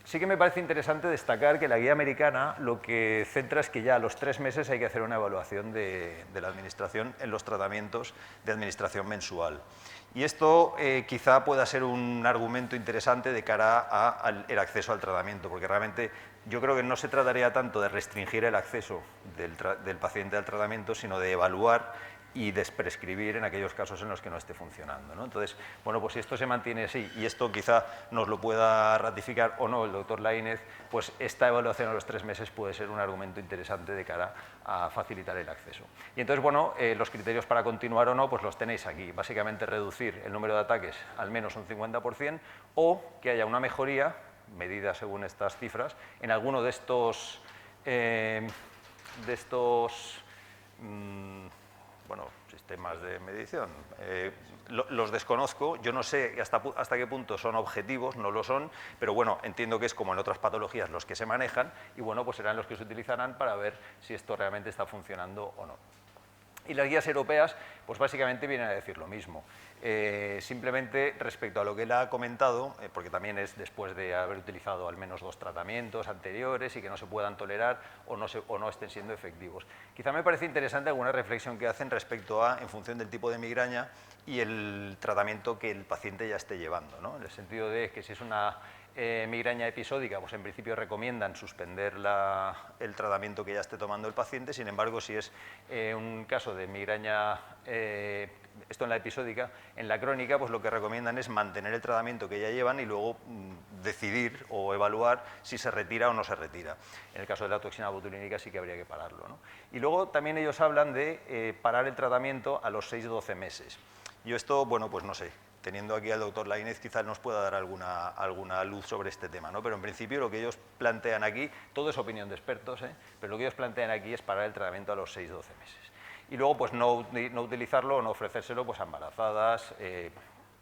Sí que me parece interesante destacar que la guía americana lo que centra es que ya a los 3 meses hay que hacer una evaluación de la administración en los tratamientos de administración mensual. Y esto quizá pueda ser un argumento interesante de cara al acceso al tratamiento, porque realmente yo creo que no se trataría tanto de restringir el acceso del paciente al tratamiento, sino de evaluar y desprescribir en aquellos casos en los que no esté funcionando, ¿no? Entonces, bueno, pues si esto se mantiene así, y esto quizá nos lo pueda ratificar o no el doctor Laínez, pues esta evaluación a los 3 meses puede ser un argumento interesante de cara a facilitar el acceso. Y entonces, bueno, los criterios para continuar o no, pues los tenéis aquí. Básicamente reducir el número de ataques al menos un 50% o que haya una mejoría, medida según estas cifras, en alguno de estos bueno, sistemas de medición. Los desconozco, yo no sé hasta qué punto son objetivos, no lo son, pero bueno, entiendo que es como en otras patologías los que se manejan y bueno, pues serán los que se utilizarán para ver si esto realmente está funcionando o no. Y las guías europeas, pues básicamente vienen a decir lo mismo. Simplemente respecto a lo que él ha comentado, porque también es después de haber utilizado al menos 2 tratamientos anteriores y que no se puedan tolerar o no estén siendo efectivos. Quizá me parece interesante alguna reflexión que hacen respecto a, en función del tipo de migraña y el tratamiento que el paciente ya esté llevando, ¿no? En el sentido de que si es una migraña episódica, pues en principio recomiendan suspender el tratamiento que ya esté tomando el paciente. Sin embargo, si es un caso de migraña, esto en la episódica, en la crónica, pues lo que recomiendan es mantener el tratamiento que ya llevan y luego decidir o evaluar si se retira o no se retira. En el caso de la toxina botulínica sí que habría que pararlo, ¿no? Y luego también ellos hablan de parar el tratamiento a los 6-12 meses. Yo esto, bueno, pues no sé. Teniendo aquí al doctor Laínez, quizás nos pueda dar alguna luz sobre este tema, ¿no? Pero en principio lo que ellos plantean aquí, todo es opinión de expertos, pero lo que ellos plantean aquí es parar el tratamiento a los 6-12 meses. Y luego pues no utilizarlo o no ofrecérselo pues, a embarazadas,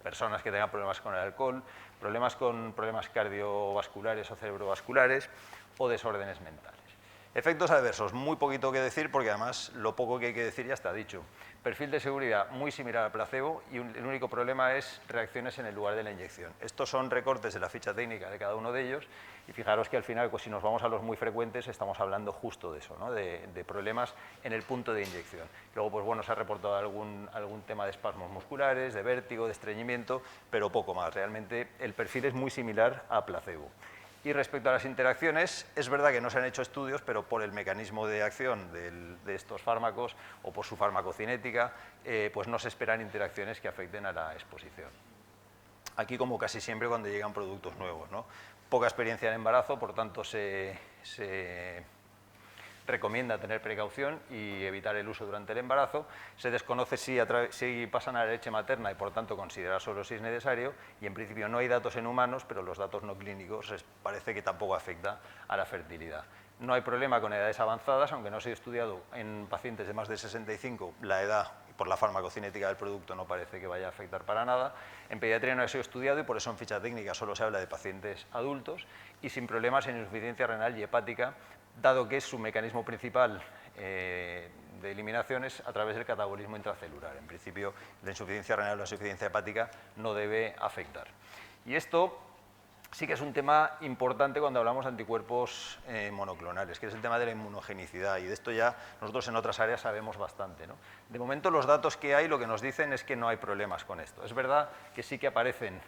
personas que tengan problemas con el alcohol, problemas cardiovasculares o cerebrovasculares o desórdenes mentales. Efectos adversos, muy poquito que decir porque además lo poco que hay que decir ya está dicho. Perfil de seguridad muy similar al placebo y el único problema es reacciones en el lugar de la inyección. Estos son recortes de la ficha técnica de cada uno de ellos y fijaros que al final, pues, si nos vamos a los muy frecuentes, estamos hablando justo de eso, ¿no? de problemas en el punto de inyección. Luego, pues bueno, se ha reportado algún tema de espasmos musculares, de vértigo, de estreñimiento, pero poco más. Realmente el perfil es muy similar a placebo. Y respecto a las interacciones, es verdad que no se han hecho estudios, pero por el mecanismo de acción de estos fármacos o por su farmacocinética, pues no se esperan interacciones que afecten a la exposición. Aquí, como casi siempre, cuando llegan productos nuevos, ¿no? Poca experiencia en embarazo, por tanto, se recomienda tener precaución y evitar el uso durante el embarazo. Se desconoce si pasan a la leche materna y por tanto considerar solo si es necesario y en principio no hay datos en humanos, pero los datos no clínicos parece que tampoco afecta a la fertilidad. No hay problema con edades avanzadas, aunque no se ha estudiado en pacientes de más de 65, la edad por la farmacocinética del producto no parece que vaya a afectar para nada. En pediatría no ha sido estudiado y por eso en ficha técnica solo se habla de pacientes adultos y sin problemas en insuficiencia renal y hepática, dado que es su mecanismo principal de eliminación es a través del catabolismo intracelular. En principio, la insuficiencia renal o la insuficiencia hepática no debe afectar. Y esto sí que es un tema importante cuando hablamos de anticuerpos monoclonales, que es el tema de la inmunogenicidad, y de esto ya nosotros en otras áreas sabemos bastante, ¿no? De momento los datos que hay lo que nos dicen es que no hay problemas con esto. Es verdad que sí que aparecen,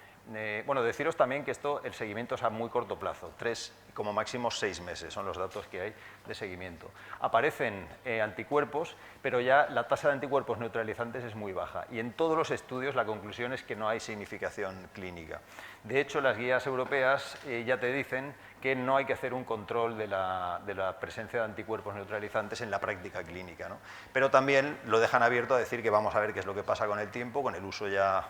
bueno, deciros también que el seguimiento es a muy corto plazo, 3, como máximo 6 meses son los datos que hay de seguimiento. Aparecen anticuerpos, pero ya la tasa de anticuerpos neutralizantes es muy baja y en todos los estudios la conclusión es que no hay significación clínica. De hecho, las guías europeas ya te dicen que no hay que hacer un control de la presencia de anticuerpos neutralizantes en la práctica clínica, ¿no? Pero también lo dejan abierto a decir que vamos a ver qué es lo que pasa con el tiempo, con el uso ya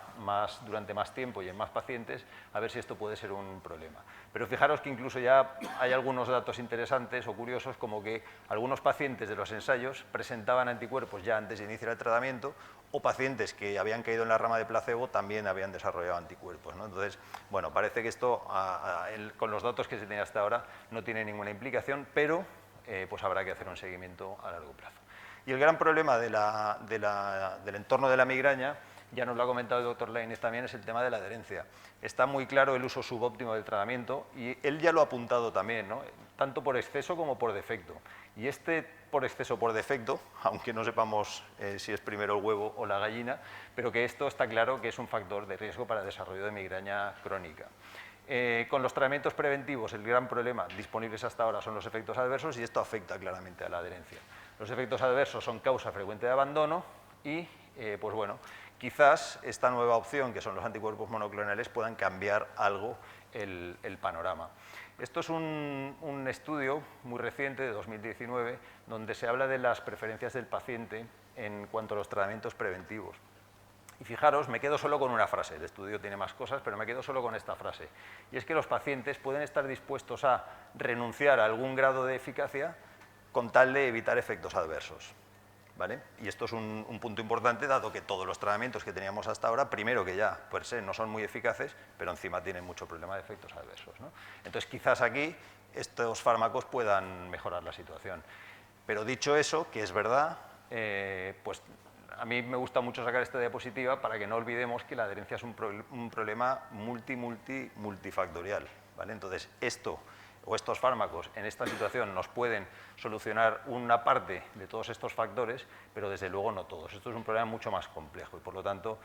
durante más tiempo y en más pacientes, a ver si esto puede ser un problema. Pero fijaros que incluso ya hay algunos datos interesantes o curiosos, como que algunos pacientes de los ensayos presentaban anticuerpos ya antes de iniciar el tratamiento, o pacientes que habían caído en la rama de placebo también habían desarrollado anticuerpos, ¿no? Entonces, bueno, parece que esto, con los datos que se tiene hasta ahora, no tiene ninguna implicación, pero pues habrá que hacer un seguimiento a largo plazo. Y el gran problema del entorno de la migraña ya nos lo ha comentado el doctor Lainez también, es el tema de la adherencia. Está muy claro el uso subóptimo del tratamiento y él ya lo ha apuntado también, ¿no? Tanto por exceso como por defecto. Y este por exceso o por defecto, aunque no sepamos si es primero el huevo o la gallina, pero que esto está claro que es un factor de riesgo para el desarrollo de migraña crónica. Con los tratamientos preventivos, el gran problema disponibles hasta ahora son los efectos adversos y esto afecta claramente a la adherencia. Los efectos adversos son causa frecuente de abandono y, pues bueno, quizás esta nueva opción, que son los anticuerpos monoclonales, puedan cambiar algo el panorama. Esto es un estudio muy reciente, de 2019, donde se habla de las preferencias del paciente en cuanto a los tratamientos preventivos. Y fijaros, me quedo solo con una frase, el estudio tiene más cosas, pero me quedo solo con esta frase. Y es que los pacientes pueden estar dispuestos a renunciar a algún grado de eficacia con tal de evitar efectos adversos. ¿Vale? Y esto es un punto importante, dado que todos los tratamientos que teníamos hasta ahora, primero que ya per se no son muy eficaces, pero encima tienen mucho problema de efectos adversos, ¿no? Entonces, quizás aquí estos fármacos puedan mejorar la situación. Pero dicho eso, que es verdad, pues a mí me gusta mucho sacar esta diapositiva para que no olvidemos que la adherencia es un problema multifactorial, ¿vale? Entonces, estos fármacos en esta situación nos pueden solucionar una parte de todos estos factores, pero desde luego no todos. Esto es un problema mucho más complejo y, por lo tanto,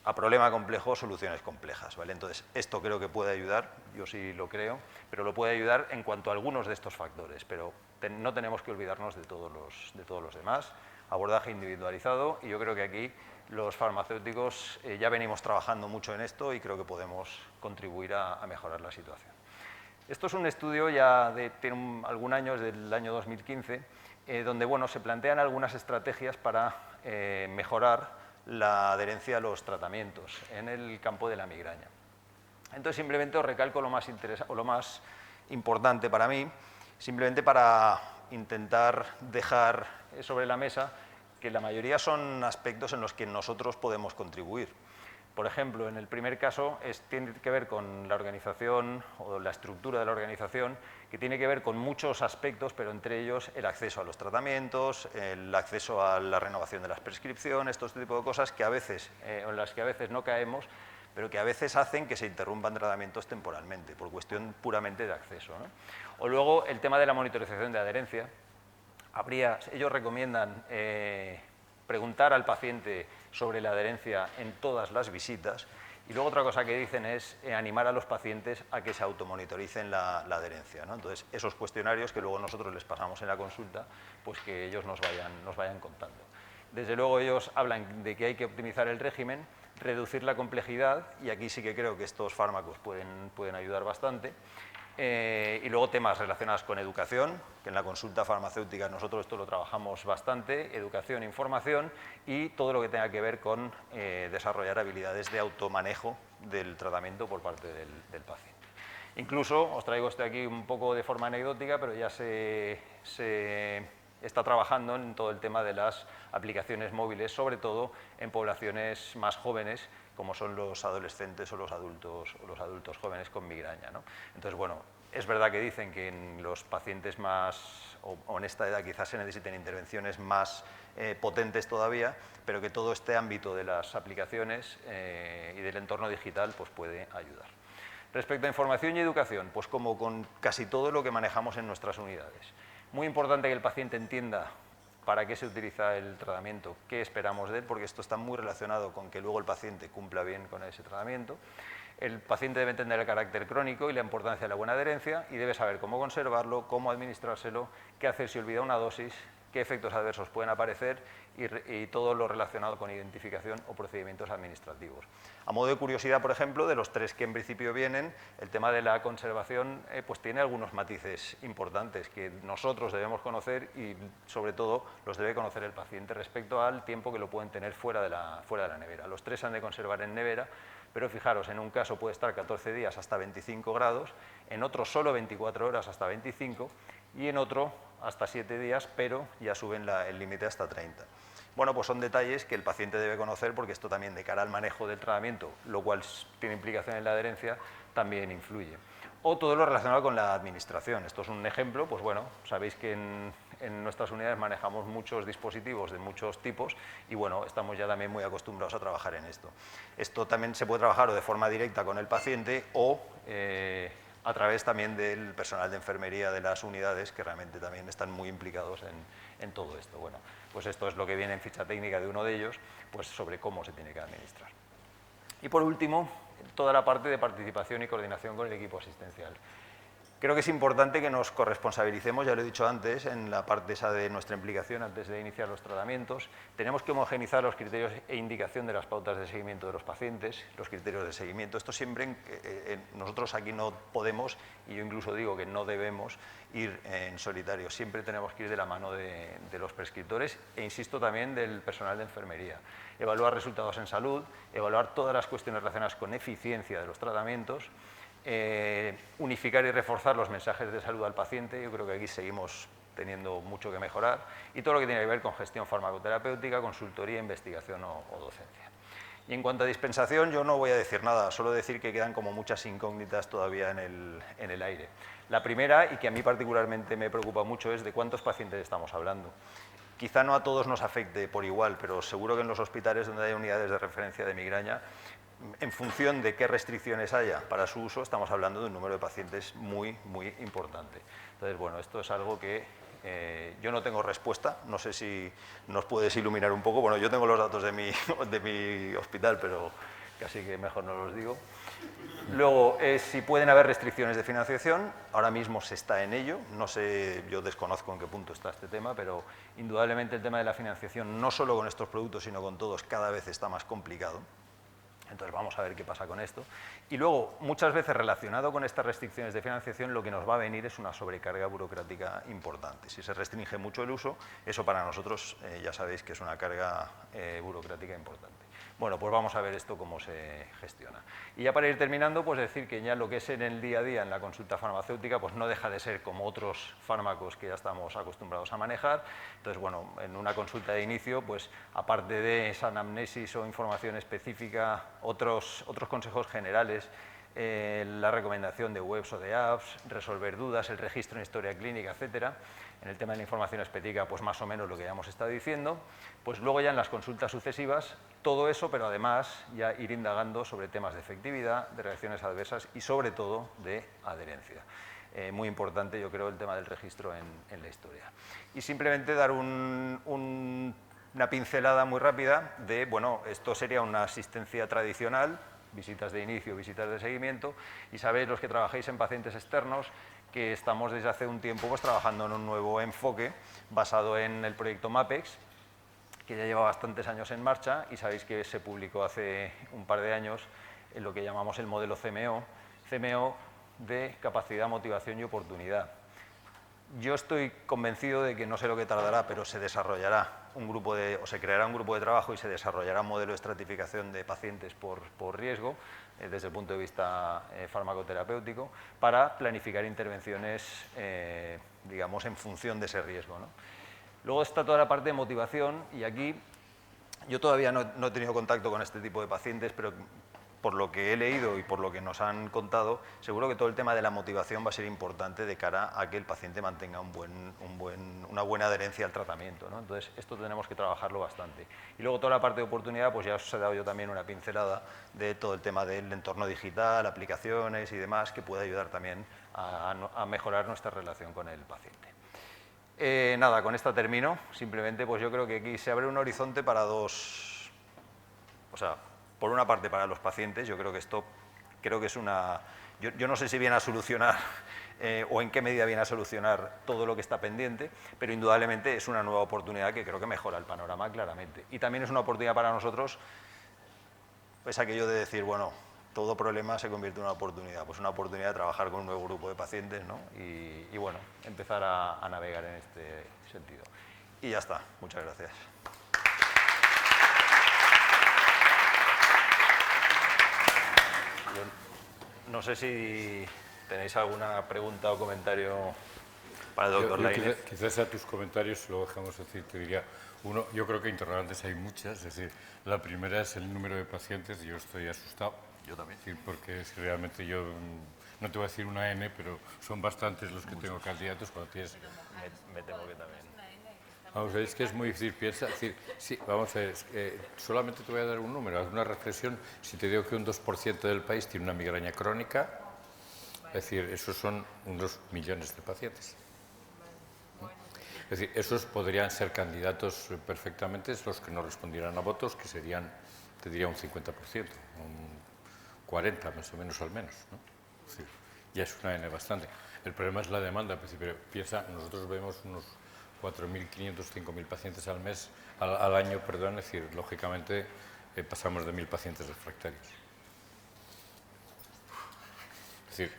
a problema complejo, soluciones complejas, ¿vale? Entonces, esto creo que puede ayudar, yo sí lo creo, pero lo puede ayudar en cuanto a algunos de estos factores, pero no tenemos que olvidarnos de todos los demás. Abordaje individualizado, y yo creo que aquí los farmacéuticos ya venimos trabajando mucho en esto y creo que podemos contribuir a mejorar la situación. Esto es un estudio tiene algún año, es del año 2015, donde bueno, se plantean algunas estrategias para mejorar la adherencia a los tratamientos en el campo de la migraña. Entonces, simplemente os recalco lo más importante para mí, simplemente para intentar dejar sobre la mesa que la mayoría son aspectos en los que nosotros podemos contribuir. Por ejemplo, en el primer caso tiene que ver con la organización o la estructura de la organización, que tiene que ver con muchos aspectos, pero entre ellos el acceso a los tratamientos, el acceso a la renovación de las prescripciones, todo este tipo de cosas que en las que a veces no caemos, pero que a veces hacen que se interrumpan tratamientos temporalmente, por cuestión puramente de acceso, ¿no? O luego el tema de la monitorización de adherencia. Ellos recomiendan preguntar al paciente sobre la adherencia en todas las visitas, y luego otra cosa que dicen es animar a los pacientes a que se automonitoricen la adherencia, ¿no? Entonces, esos cuestionarios que luego nosotros les pasamos en la consulta, pues que ellos nos vayan contando. Desde luego ellos hablan de que hay que optimizar el régimen, reducir la complejidad, y aquí sí que creo que estos fármacos pueden ayudar bastante. Y luego temas relacionados con educación, que en la consulta farmacéutica nosotros esto lo trabajamos bastante, educación, información y todo lo que tenga que ver con desarrollar habilidades de automanejo del tratamiento por parte del paciente. Incluso, os traigo esto aquí un poco de forma anecdótica, pero ya se está trabajando en todo el tema de las aplicaciones móviles, sobre todo en poblaciones más jóvenes, como son los adolescentes o los adultos jóvenes con migraña, ¿no? Entonces, bueno, es verdad que dicen que en los pacientes más, o en esta edad quizás se necesiten intervenciones más potentes todavía, pero que todo este ámbito de las aplicaciones y del entorno digital pues puede ayudar. Respecto a información y educación, pues como con casi todo lo que manejamos en nuestras unidades. Muy importante que el paciente entienda para qué se utiliza el tratamiento, qué esperamos de él, porque esto está muy relacionado con que luego el paciente cumpla bien con ese tratamiento. El paciente debe entender el carácter crónico y la importancia de la buena adherencia y debe saber cómo conservarlo, cómo administrárselo, qué hacer si olvida una dosis, qué efectos adversos pueden aparecer y todo lo relacionado con identificación o procedimientos administrativos. A modo de curiosidad, por ejemplo, de los 3 que en principio vienen, el tema de la conservación pues tiene algunos matices importantes que nosotros debemos conocer y, sobre todo, los debe conocer el paciente respecto al tiempo que lo pueden tener fuera de la nevera. Los 3 se han de conservar en nevera, pero fijaros, en un caso puede estar 14 días hasta 25 grados, en otro solo 24 horas hasta 25 y en otro hasta 7 días, pero ya suben el límite hasta 30. Bueno, pues son detalles que el paciente debe conocer porque esto también de cara al manejo del tratamiento, lo cual tiene implicación en la adherencia, también influye. O todo lo relacionado con la administración. Esto es un ejemplo, pues bueno, sabéis que en nuestras unidades manejamos muchos dispositivos de muchos tipos y bueno, estamos ya también muy acostumbrados a trabajar en esto. Esto también se puede trabajar o de forma directa con el paciente o a través también del personal de enfermería de las unidades, que realmente también están muy implicados en todo esto. Bueno, pues esto es lo que viene en ficha técnica de uno de ellos, pues sobre cómo se tiene que administrar. Y por último, toda la parte de participación y coordinación con el equipo asistencial. Creo que es importante que nos corresponsabilicemos, ya lo he dicho antes, en la parte esa de nuestra implicación antes de iniciar los tratamientos. Tenemos que homogeneizar los criterios e indicación de las pautas de seguimiento de los pacientes, los criterios de seguimiento. Esto siempre, nosotros aquí no podemos, y yo incluso digo que no debemos ir en solitario. Siempre tenemos que ir de la mano de los prescriptores e, insisto, también del personal de enfermería. Evaluar resultados en salud, evaluar todas las cuestiones relacionadas con eficiencia de los tratamientos, unificar y reforzar los mensajes de salud al paciente. Yo creo que aquí seguimos teniendo mucho que mejorar, y todo lo que tiene que ver con gestión farmacoterapéutica, consultoría, investigación o docencia. Y en cuanto a dispensación, yo no voy a decir nada, solo decir que quedan como muchas incógnitas todavía en el aire. La primera, y que a mí particularmente me preocupa mucho, es de cuántos pacientes estamos hablando. Quizá no a todos nos afecte por igual, pero seguro que en los hospitales donde hay unidades de referencia de migraña, en función de qué restricciones haya para su uso, estamos hablando de un número de pacientes muy, muy importante. Entonces, bueno, esto es algo que yo no tengo respuesta, no sé si nos puedes iluminar un poco. Bueno, yo tengo los datos de mi hospital, pero casi que mejor no los digo. Luego, si pueden haber restricciones de financiación, ahora mismo se está en ello, no sé, yo desconozco en qué punto está este tema, pero indudablemente el tema de la financiación, no solo con estos productos, sino con todos, cada vez está más complicado. Entonces vamos a ver qué pasa con esto. Y luego, muchas veces relacionado con estas restricciones de financiación, lo que nos va a venir es una sobrecarga burocrática importante. Si se restringe mucho el uso, eso para nosotros ya sabéis que es una carga burocrática importante. Bueno, pues vamos a ver esto cómo se gestiona. Y ya para ir terminando, pues decir que ya lo que es en el día a día en la consulta farmacéutica, pues no deja de ser como otros fármacos que ya estamos acostumbrados a manejar. Entonces, bueno, en una consulta de inicio, pues aparte de esa anamnesis o información específica, otros consejos generales, la recomendación de webs o de apps, resolver dudas, el registro en historia clínica, etcétera. En el tema de la información específica, pues más o menos lo que ya hemos estado diciendo. Pues luego ya en las consultas sucesivas, todo eso, pero además ya ir indagando sobre temas de efectividad, de reacciones adversas y sobre todo de adherencia. Muy importante, yo creo, el tema del registro en la historia. Y simplemente dar una pincelada muy rápida de, bueno, esto sería una asistencia tradicional, visitas de inicio, visitas de seguimiento, y sabéis, los que trabajáis en pacientes externos, que estamos desde hace un tiempo pues, trabajando en un nuevo enfoque basado en el proyecto MAPEX, que ya lleva bastantes años en marcha, y sabéis que se publicó hace un par de años en lo que llamamos el modelo CMO de capacidad, motivación y oportunidad. Yo estoy convencido de que no sé lo que tardará, pero se desarrollará se creará un grupo de trabajo y se desarrollará un modelo de estratificación de pacientes por riesgo, desde el punto de vista farmacoterapéutico, para planificar intervenciones, digamos, en función de ese riesgo, ¿no? Luego está toda la parte de motivación, y aquí yo todavía no he tenido contacto con este tipo de pacientes, pero por lo que he leído y por lo que nos han contado, seguro que todo el tema de la motivación va a ser importante de cara a que el paciente mantenga una buena adherencia al tratamiento, ¿no? Entonces, esto tenemos que trabajarlo bastante. Y luego toda la parte de oportunidad, pues ya os he dado yo también una pincelada de todo el tema del entorno digital, aplicaciones y demás, que puede ayudar también a mejorar nuestra relación con el paciente. Nada, con esta termino. Simplemente, pues yo creo que aquí se abre un horizonte para dos... O sea, por una parte, para los pacientes, yo creo que esto es una... Yo no sé si viene a solucionar o en qué medida viene a solucionar todo lo que está pendiente, pero indudablemente es una nueva oportunidad que creo que mejora el panorama claramente. Y también es una oportunidad para nosotros, pues aquello de decir, bueno, todo problema se convierte en una oportunidad, pues una oportunidad de trabajar con un nuevo grupo de pacientes, ¿no? Y bueno, empezar a navegar en este sentido. Y ya está, muchas gracias. No sé si tenéis alguna pregunta o comentario para el doctor Lainez. Quizás a tus comentarios lo dejamos decir, te diría, uno, yo creo que interrogantes hay muchas, es decir, la primera es el número de pacientes, yo estoy asustado, Yo también. Sí, porque si realmente yo, no te voy a decir una N, pero son bastantes los que tengo candidatos cuando tienes... Me temo que también. Vamos a ver, es que es muy difícil, piensa, es decir, sí, vamos a ver, solamente te voy a dar un número, haz una reflexión, si te digo que un 2% del país tiene una migraña crónica, es decir, esos son unos millones de pacientes. Es decir, esos podrían ser candidatos perfectamente, los que no respondieran a votos, que serían, te diría, un 50%, un 40% más o menos al menos, ¿no? Sí, ya es una N bastante. El problema es la demanda, pero piensa, nosotros vemos unos 4.500, 5.000 pacientes al mes, al año, perdón, es decir, lógicamente pasamos de 1.000 pacientes refractarios. Es decir,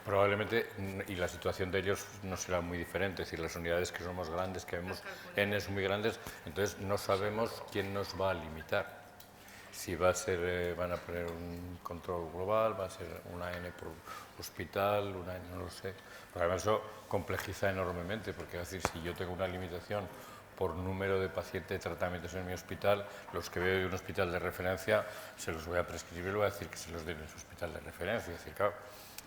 probablemente, y la situación de ellos no será muy diferente, es decir, las unidades que somos grandes, que vemos Ns muy grandes, entonces no sabemos quién nos va a limitar. Si va a ser, van a poner un control global, va a ser una N por hospital, una N, no lo sé. Pero además eso complejiza enormemente, porque es decir, si yo tengo una limitación por número de pacientes de tratamientos en mi hospital, los que veo de un hospital de referencia se los voy a prescribir y voy a decir que se los den en su hospital de referencia. Es decir, claro,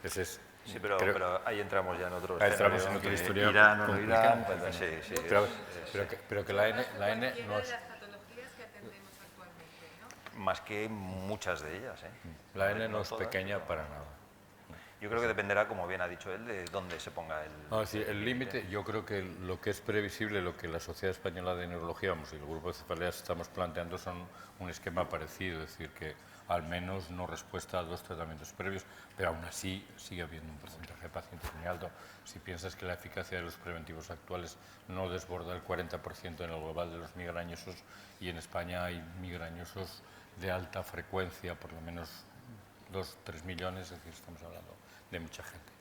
ese es... Sí, pero ahí entramos ya en otro entramos en otra historia Irán o no complicada. Irán, pues, sí, pero que la N no es... Más que muchas de ellas. La N no es pequeña para nada. Yo creo que dependerá, como bien ha dicho él, de dónde se ponga el... No, es decir, el límite, yo creo que lo que es previsible, lo que la Sociedad Española de Neurología, vamos, y el grupo de cefaleas estamos planteando son un esquema parecido, es decir, que al menos no respuesta a 2 tratamientos previos, pero aún así sigue habiendo un porcentaje de pacientes muy alto. Si piensas que la eficacia de los preventivos actuales no desborda el 40% en el global de los migrañosos, y en España hay migrañosos de alta frecuencia, por lo menos 2-3 millones, es decir, estamos hablando de mucha gente.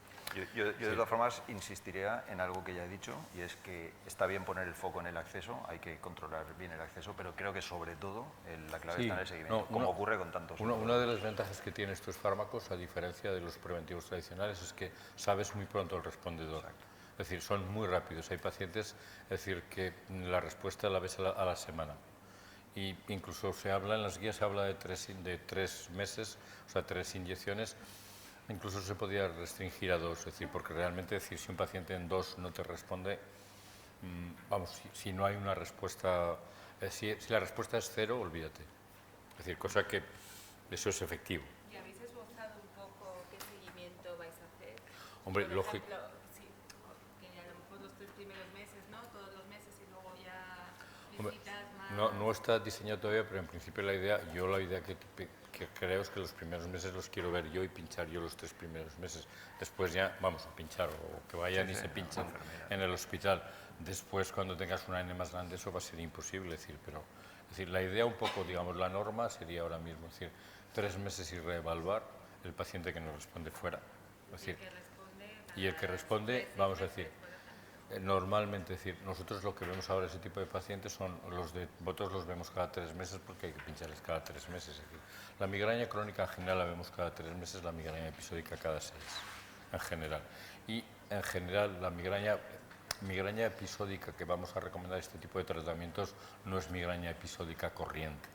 Yo de todas formas insistiría en algo que ya he dicho, y es que está bien poner el foco en el acceso, hay que controlar bien el acceso, pero creo que sobre todo la clave está en el seguimiento, como ocurre con tantos. Una de las ventajas que tienen estos fármacos, a diferencia de los preventivos tradicionales, es que sabes muy pronto el respondedor. Es decir, son muy rápidos. Hay pacientes, es decir, que la respuesta la ves a la semana. Y incluso se habla, en las guías se habla de 3 meses, o sea, 3 inyecciones. Incluso se podría restringir a 2, es decir, porque realmente, decir, si un paciente en 2 no te responde, vamos, si no hay una respuesta, si la respuesta es 0, olvídate. Es decir, cosa que eso es efectivo. ¿Y habéis esbozado un poco qué seguimiento vais a hacer? Hombre, por lógico. ejemplo, sí, que a lo mejor los 3 primeros meses, ¿no? Todos los meses y luego ya visitas más. No está diseñado todavía, pero en principio la idea que creo es que los primeros meses los quiero ver yo y pinchar yo los 3 primeros meses. Después ya vamos a pinchar o que vayan y se pinchen en el hospital. Después, cuando tengas una N más grande, eso va a ser imposible. Es decir, la idea un poco, digamos, la norma sería ahora mismo, es decir, 3 meses y reevaluar el paciente que no responde fuera. Es decir, y el que responde, vamos a decir, normalmente, es decir, nosotros lo que vemos ahora ese tipo de pacientes son los de votos, los vemos cada 3 meses porque hay que pincharles cada 3 meses. Es decir, la migraña crónica en general la vemos cada 3 meses, la migraña episódica cada 6, en general. Y en general la migraña episódica que vamos a recomendar este tipo de tratamientos no es migraña episódica corriente.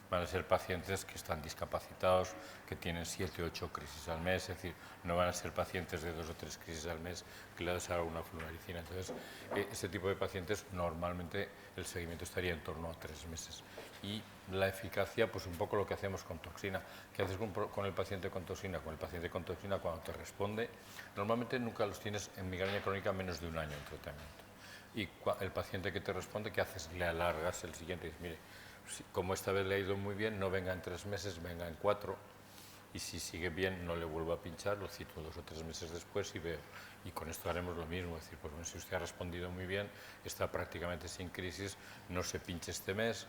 Van a ser pacientes que están discapacitados, que tienen 7 o 8 crisis al mes, es decir, no van a ser pacientes de 2 o 3 crisis al mes que le das a una fluoricina. Entonces, este tipo de pacientes normalmente el seguimiento estaría en torno a 3 meses. Y la eficacia, pues un poco lo que hacemos con toxina. ¿Qué haces con el paciente con toxina? Con el paciente con toxina, cuando te responde, normalmente nunca los tienes en migraña crónica menos de 1 año en tratamiento. Y el paciente que te responde, ¿qué haces? Le alargas el siguiente y dices, mire, como esta vez le ha ido muy bien, no venga en 3 meses, venga en 4, y si sigue bien no le vuelvo a pinchar, lo cito 2 o 3 meses después y veo. Y con esto haremos lo mismo, es decir, pues bueno, si usted ha respondido muy bien, está prácticamente sin crisis, no se pinche este mes,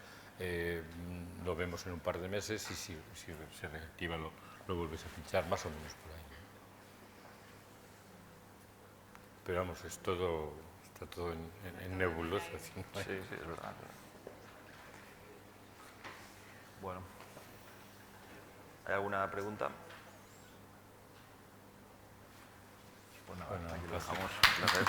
lo vemos en un par de meses y si se reactiva lo vuelves a pinchar, más o menos por ahí. Pero vamos, está todo en nebulosa. Sí, es verdad. Bueno, ¿hay alguna pregunta? Pues nada, aquí lo dejamos. Gracias.